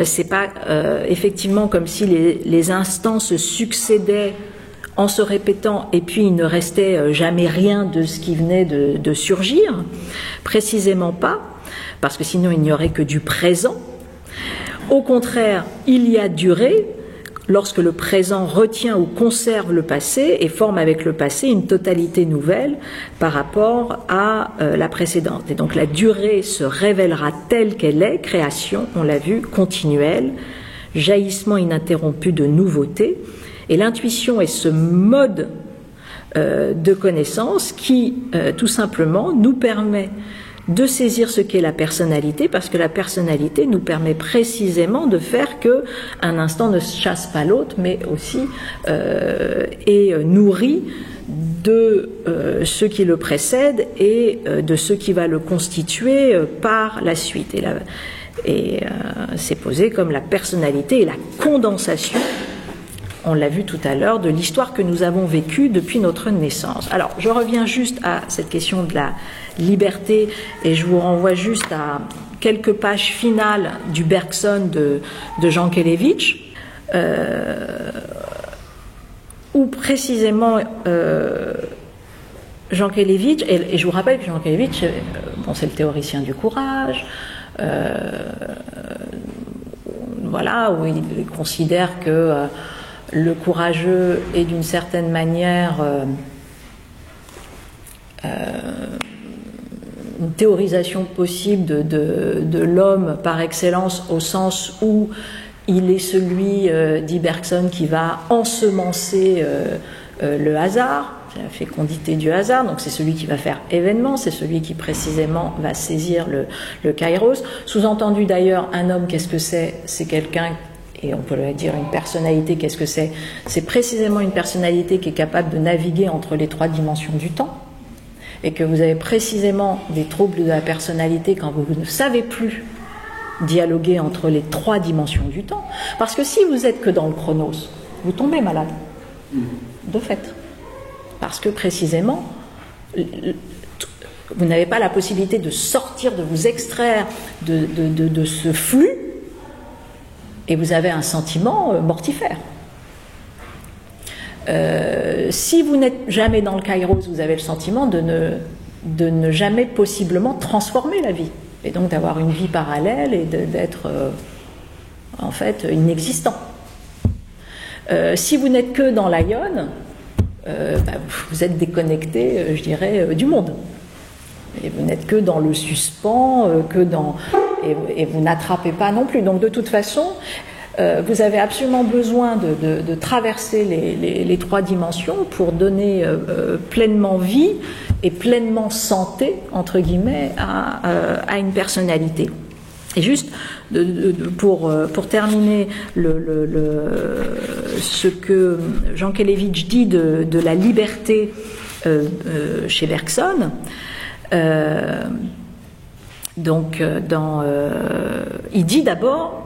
C'est pas effectivement comme si les instants se succédaient en se répétant et puis il ne restait jamais rien de ce qui venait de surgir. Précisément pas, parce que sinon il n'y aurait que du présent. Au contraire, il y a durée lorsque le présent retient ou conserve le passé et forme avec le passé une totalité nouvelle par rapport à la précédente. Et donc la durée se révélera telle qu'elle est, création, on l'a vu, continuelle, jaillissement ininterrompu de nouveautés. Et l'intuition est ce mode de connaissance qui, tout simplement, nous permet de saisir ce qu'est la personnalité, parce que la personnalité nous permet précisément de faire que un instant ne chasse pas l'autre, mais aussi est nourri de ce qui le précède et de ce qui va le constituer par la suite. Et c'est posé comme la personnalité et la condensation, on l'a vu tout à l'heure, de l'histoire que nous avons vécue depuis notre naissance. Alors, je reviens juste à cette question de la liberté et je vous renvoie juste à quelques pages finales du Bergson de Jankélévitch, où précisément Jankélévitch, et je vous rappelle que Jankélévitch, bon, c'est le théoricien du courage, voilà, où il considère que le courageux est d'une certaine manière une théorisation possible de l'homme par excellence, au sens où il est celui, dit Bergson, qui va ensemencer le hasard, la fécondité du hasard, donc c'est celui qui va faire événement, c'est celui qui précisément va saisir le kairos. Sous-entendu d'ailleurs, un homme, qu'est-ce que c'est? C'est quelqu'un, et on peut le dire une personnalité, qu'est-ce que c'est? C'est précisément une personnalité qui est capable de naviguer entre les trois dimensions du temps, et que vous avez précisément des troubles de la personnalité quand vous ne savez plus dialoguer entre les trois dimensions du temps. Parce que si vous êtes que dans le chronos, vous tombez malade, de fait. Parce que précisément, vous n'avez pas la possibilité de sortir, de vous extraire de ce flux, et vous avez un sentiment mortifère. Si vous n'êtes jamais dans le kairos, vous avez le sentiment de ne jamais possiblement transformer la vie, et donc d'avoir une vie parallèle et d'être en fait inexistant. Si vous n'êtes que dans l'aion, vous êtes déconnecté, je dirais, du monde. Et vous n'êtes que dans le suspens, et vous n'attrapez pas non plus. Donc de toute façon, vous avez absolument besoin de traverser les trois dimensions pour donner pleinement vie et pleinement santé, entre guillemets, à une personnalité. Et juste pour terminer ce que Jankélévitch dit de la liberté chez Bergson, il dit d'abord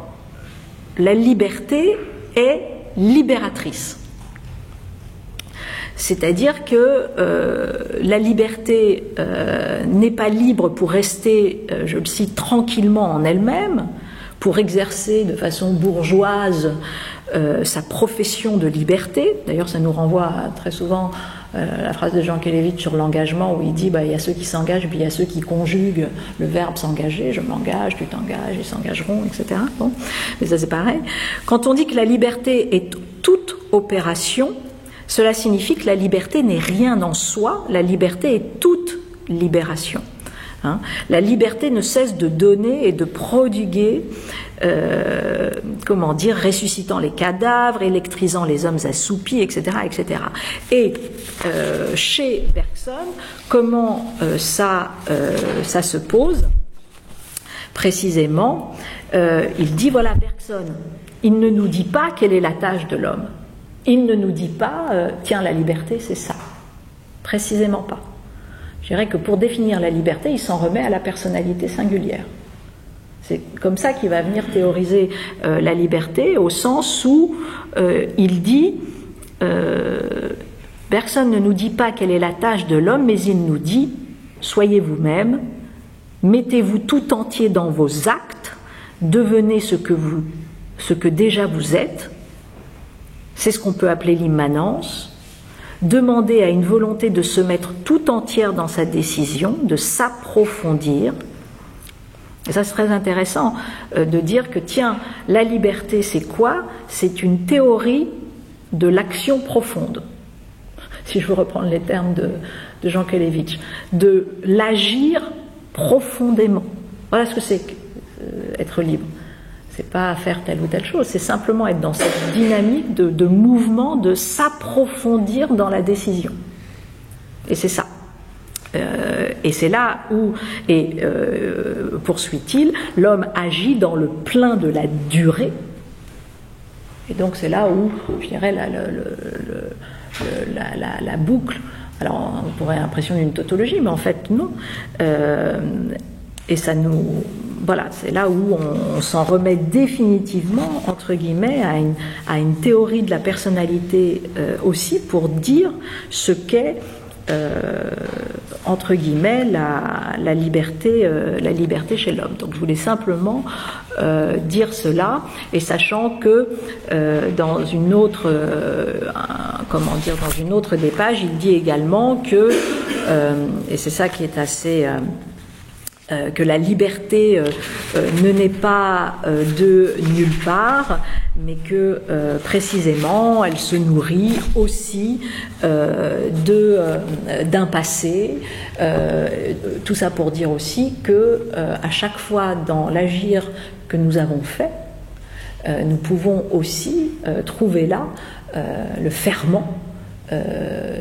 la liberté est libératrice. C'est-à-dire que la liberté n'est pas libre pour rester, je le cite, tranquillement en elle-même, pour exercer de façon bourgeoise sa profession de liberté. D'ailleurs, ça nous renvoie très souvent à la phrase de Jankélévitch sur l'engagement, où il dit il y a ceux qui s'engagent, puis il y a ceux qui conjuguent le verbe s'engager, je m'engage, tu t'engages, ils s'engageront, etc. Bon, mais ça c'est pareil. Quand on dit que la liberté est toute opération, cela signifie que la liberté n'est rien en soi, la liberté est toute libération. La liberté ne cesse de donner et de prodiguer, ressuscitant les cadavres, électrisant les hommes assoupis, etc., etc. Et chez Bergson, comment ça se pose précisément? Il dit, voilà, Bergson, il ne nous dit pas quelle est la tâche de l'homme. Il ne nous dit pas, tiens, la liberté, c'est ça. Précisément pas. Je dirais que pour définir la liberté, il s'en remet à la personnalité singulière. C'est comme ça qu'il va venir théoriser la liberté, au sens où il dit, Bergson ne nous dit pas quelle est la tâche de l'homme, mais il nous dit, soyez vous-même, mettez-vous tout entier dans vos actes, devenez ce que déjà vous êtes. C'est ce qu'on peut appeler l'immanence. Demandez à une volonté de se mettre tout entière dans sa décision, de s'approfondir. Et ça, c'est très intéressant de dire que, tiens, la liberté, c'est quoi? C'est une théorie de l'action profonde. Si je veux reprendre les termes de Jean Kelevitch, de l'agir profondément. Voilà ce que c'est être libre. C'est pas faire telle ou telle chose, c'est simplement être dans cette dynamique de mouvement, de s'approfondir dans la décision. Et c'est ça. Et c'est là où, poursuit-il, l'homme agit dans le plein de la durée. Et donc c'est là où, je dirais, la boucle, alors on pourrait avoir l'impression d'une tautologie, mais en fait non. Et ça nous... Voilà, c'est là où on s'en remet définitivement, entre guillemets, à une théorie de la personnalité aussi, pour dire ce qu'est, entre guillemets, la liberté chez l'homme. Donc je voulais simplement dire cela, et sachant que dans une autre des pages, il dit également que, et c'est ça qui est assez... que la liberté ne naît pas de nulle part, mais que précisément elle se nourrit aussi d'un passé. Tout ça pour dire aussi que à chaque fois dans l'agir que nous avons fait, nous pouvons aussi trouver là le ferment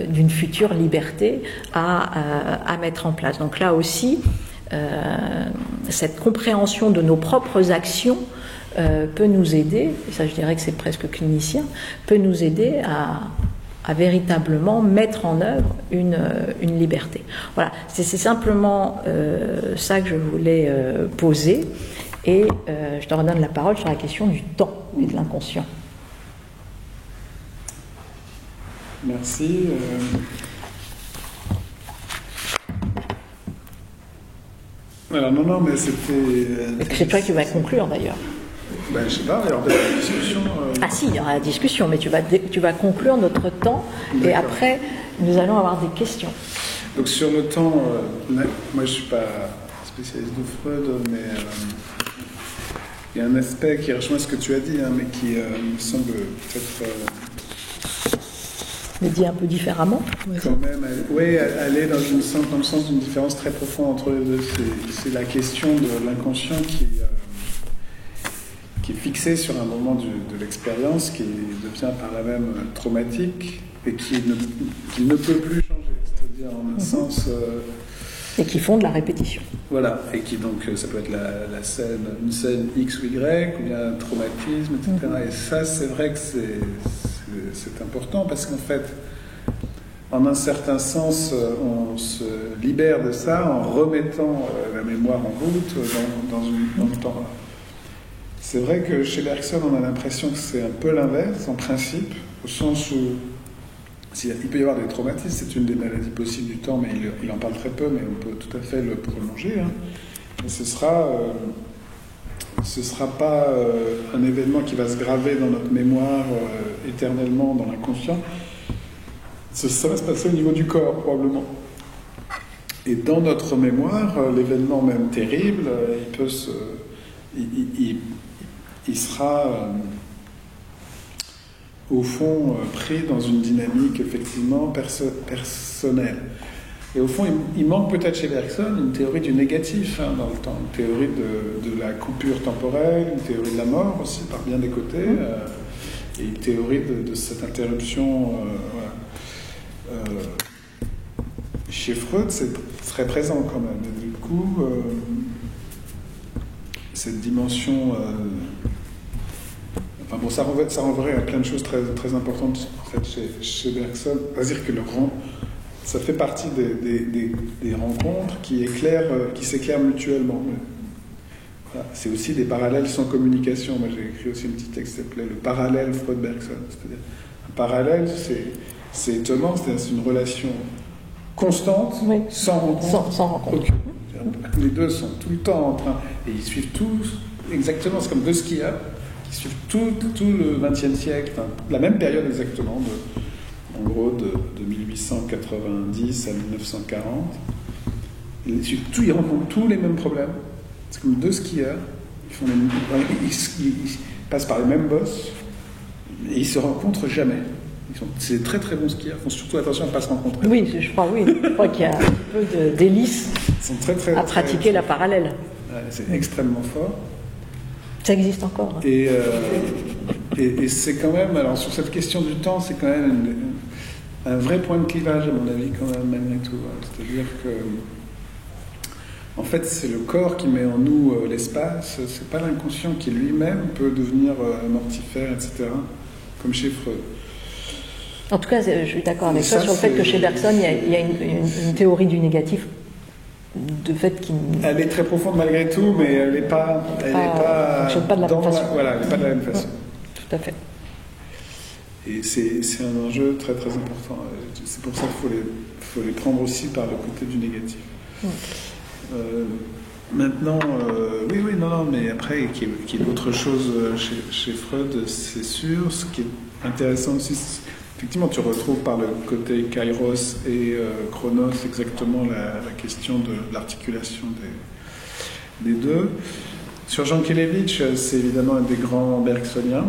d'une future liberté à mettre en place. Donc là aussi, cette compréhension de nos propres actions peut nous aider, et ça je dirais que c'est presque clinicien, peut nous aider à véritablement mettre en œuvre une liberté. Voilà, c'est simplement ça que je voulais poser, et je te redonne la parole sur la question du temps et de l'inconscient. Merci. Alors non, mais c'était... C'est toi qui vas conclure d'ailleurs. Ben, je sais pas, il y aura des discussions. Ah si, il y aura la discussion, mais tu vas conclure notre temps, et après nous allons avoir des questions. Donc sur le temps, moi je suis pas spécialiste de Freud, mais il y a un aspect qui rejoint ce que tu as dit, hein, mais qui me semble peut-être... Mais dit un peu différemment. Quand même, aller dans le sens d'une différence très profonde entre les deux. C'est la question de l'inconscient qui est fixée sur un moment de l'expérience, qui devient par là même traumatique et qui ne peut plus changer. C'est-à-dire en un sens... et qui font de la répétition. Voilà, et qui donc, ça peut être une scène X ou Y, ou bien un traumatisme, etc. Et ça, c'est vrai que c'est important, parce qu'en fait, en un certain sens, on se libère de ça en remettant la mémoire en route dans le temps. C'est vrai que chez Bergson, on a l'impression que c'est un peu l'inverse, en principe, au sens où il peut y avoir des traumatismes, c'est une des maladies possibles du temps, mais il en parle très peu, mais on peut tout à fait le prolonger. Hein. Et ce sera pas un événement qui va se graver dans notre mémoire éternellement dans l'inconscient. Ça va se passer au niveau du corps, probablement. Et dans notre mémoire, l'événement même terrible, il sera au fond pris dans une dynamique effectivement personnelle. Et au fond, il manque peut-être chez Bergson une théorie du négatif dans le temps, une théorie de la coupure temporelle, une théorie de la mort aussi par bien des côtés, et une théorie de cette interruption. Chez Freud, c'est très présent quand même. Et du coup, cette dimension... ça renverrait à plein de choses très, très importantes en fait, chez Bergson. C'est-à-dire que ça fait partie des rencontres qui s'éclairent mutuellement. Voilà. C'est aussi des parallèles sans communication. Moi, j'ai écrit aussi un petit texte qui s'appelait Le parallèle Freud-Bergson. C'est-à-dire, un parallèle, c'est étonnant, c'est une relation constante, oui. Sans rencontre. Aucune. Les deux sont tout le temps en train, et ils suivent tous exactement, c'est comme deux skieurs, qui suivent tout le XXe siècle, la même période exactement, en gros de 1890 à 1940. Ils rencontrent tous les mêmes problèmes, C'est comme deux skieurs. Ils passent par les mêmes bosses et ils se rencontrent jamais. C'est très très bons skieurs. Ils font surtout attention à ne pas se rencontrer. Oui, je crois qu'il y a un peu d'hélice à pratiquer la parallèle. Ouais, c'est extrêmement fort. Ça existe encore. Hein. Et c'est quand même, alors sur cette question du temps, c'est quand même un vrai point de clivage à mon avis quand même malgré tout. C'est-à-dire que en fait c'est le corps qui met en nous l'espace, c'est pas l'inconscient qui lui-même peut devenir mortifère, etc. Comme chez Freud. En tout cas, je suis d'accord avec toi sur le fait que chez Bergson, il y a une théorie du négatif. De fait elle est très profonde malgré tout, mais elle n'est pas, fonctionne pas de la même façon. Voilà, elle n'est pas de la même façon. Tout à fait. Et c'est un enjeu très très important. C'est pour ça qu'il faut les prendre aussi par le côté du négatif. Maintenant, oui, non, mais après, qu'il y ait autre chose chez Freud, c'est sûr. Ce qui est intéressant aussi, effectivement, tu retrouves par le côté Kairos et Chronos exactement la question de l'articulation des deux. Sur Jankélévitch, c'est évidemment un des grands bergsoniens.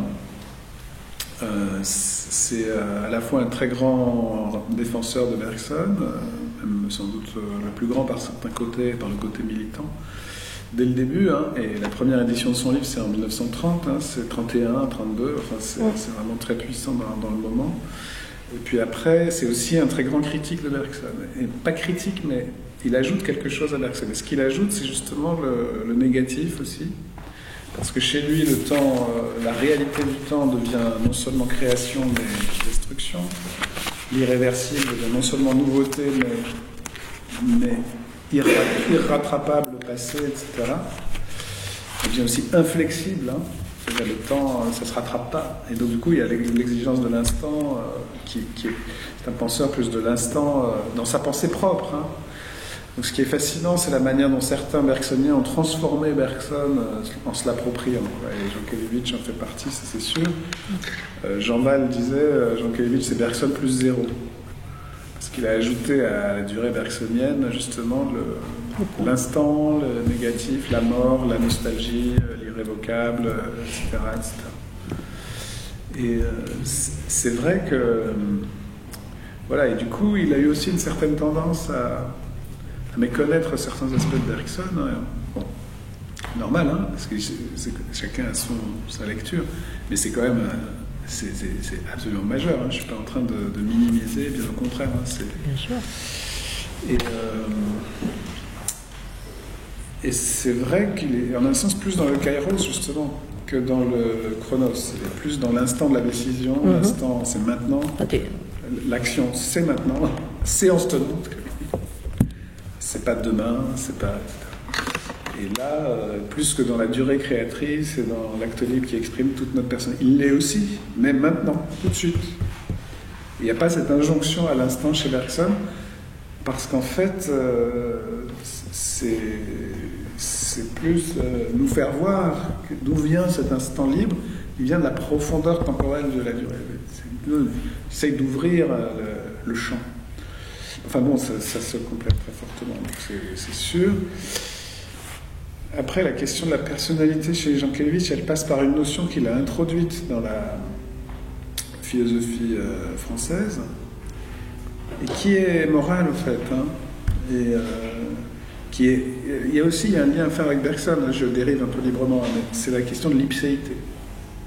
C'est à la fois un très grand défenseur de Bergson, même sans doute le plus grand par certains côtés, par le côté militant, dès le début. Et la première édition de son livre, c'est en 1930, c'est 31, 32, enfin, c'est vraiment très puissant dans le moment. Et puis après, c'est aussi un très grand critique de Bergson. Et pas critique, mais il ajoute quelque chose à Bergson. Et ce qu'il ajoute, c'est justement le négatif aussi. Parce que chez lui, le temps, la réalité du temps devient non seulement création, mais destruction. L'irréversible devient non seulement nouveauté, mais irrattrapable, passé, etc. Il devient aussi inflexible. C'est-à-dire le temps, ça ne se rattrape pas. Et donc du coup, il y a l'exigence de l'instant, c'est un penseur plus de l'instant, dans sa pensée propre. Donc ce qui est fascinant, c'est la manière dont certains bergsoniens ont transformé Bergson en se l'appropriant. Et Jankélévitch en fait partie, ça c'est sûr. Jean Mal disait, Jankélévitch c'est Bergson plus 0. Parce qu'il a ajouté à la durée bergsonienne justement l'instant, le négatif, la mort, la nostalgie, l'irrévocable, etc. Et c'est vrai que... voilà, et du coup, il a eu aussi une certaine tendance à méconnaître certains aspects de Bergson. Bon, normal, parce que chacun a sa lecture, mais c'est quand même... c'est absolument majeur. Je ne suis pas en train de minimiser, bien au contraire. Bien sûr. Et c'est vrai qu'il est, en un sens, plus dans le Kairos, justement, que dans le Chronos. Il est plus dans l'instant de la décision. L'instant, c'est maintenant. L'action, c'est maintenant. Séance tenante. C'est pas demain, c'est pas... Et là, plus que dans la durée créatrice et dans l'acte libre qui exprime toute notre personne. Il l'est aussi, mais maintenant, tout de suite. Il n'y a pas cette injonction à l'instant chez Bergson, parce qu'en fait, c'est plus nous faire voir d'où vient cet instant libre. Il vient de la profondeur temporelle de la durée. Il essaye d'ouvrir le champ. Enfin bon, ça se complète très fortement, donc c'est sûr. Après, la question de la personnalité chez Jankélévitch, elle passe par une notion qu'il a introduite dans la philosophie française, et qui est morale, au fait. Il y a aussi un lien à faire avec Bergson, je dérive un peu librement, mais c'est la question de l'ipséité.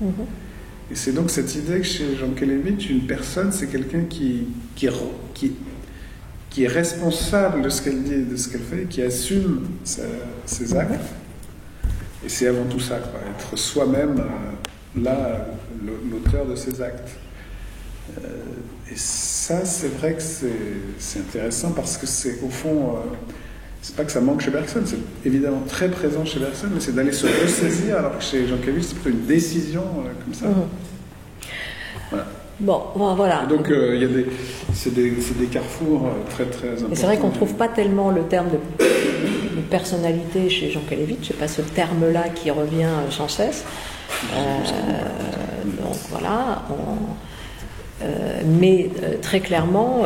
Et c'est donc cette idée que chez Jankélévitch, une personne, c'est quelqu'un qui est responsable de ce qu'elle dit et de ce qu'elle fait, qui assume ses actes. Et c'est avant tout ça, être soi-même, l'auteur de ses actes. Et ça, c'est vrai que c'est intéressant parce que c'est, au fond, c'est pas que ça manque chez Bergson, c'est évidemment très présent chez Bergson, mais c'est d'aller se ressaisir, alors que chez Jankélévitch, c'est plutôt une décision comme ça. Voilà. Bon, voilà. Et donc, c'est des carrefours très, très importants. Et c'est vrai qu'on ne trouve pas tellement le terme de personnalité chez Jankélévitch, c'est pas ce terme-là qui revient sans cesse. Donc voilà. Mais très clairement...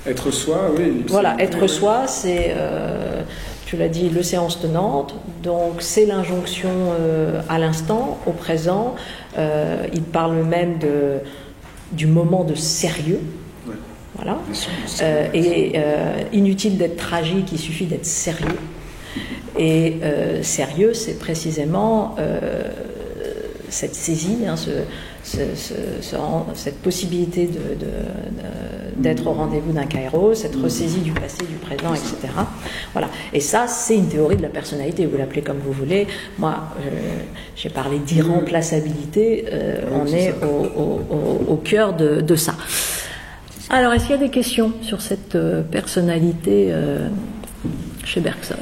être soi, oui. Voilà, être soi, c'est tu l'as dit, le séance tenante, donc c'est l'injonction à l'instant, au présent. Il parle même du moment de sérieux. Ouais. Voilà. Inutile d'être tragique, il suffit d'être sérieux. Et sérieux, c'est précisément cette saisie, hein, cette possibilité d'être au rendez-vous d'un kairos, cette ressaisie du passé, du présent, etc. Voilà. Et ça, c'est une théorie de la personnalité, vous l'appelez comme vous voulez. Moi, j'ai parlé d'irremplaçabilité, on est au cœur de ça. Alors, est-ce qu'il y a des questions sur cette personnalité chez Bergson ?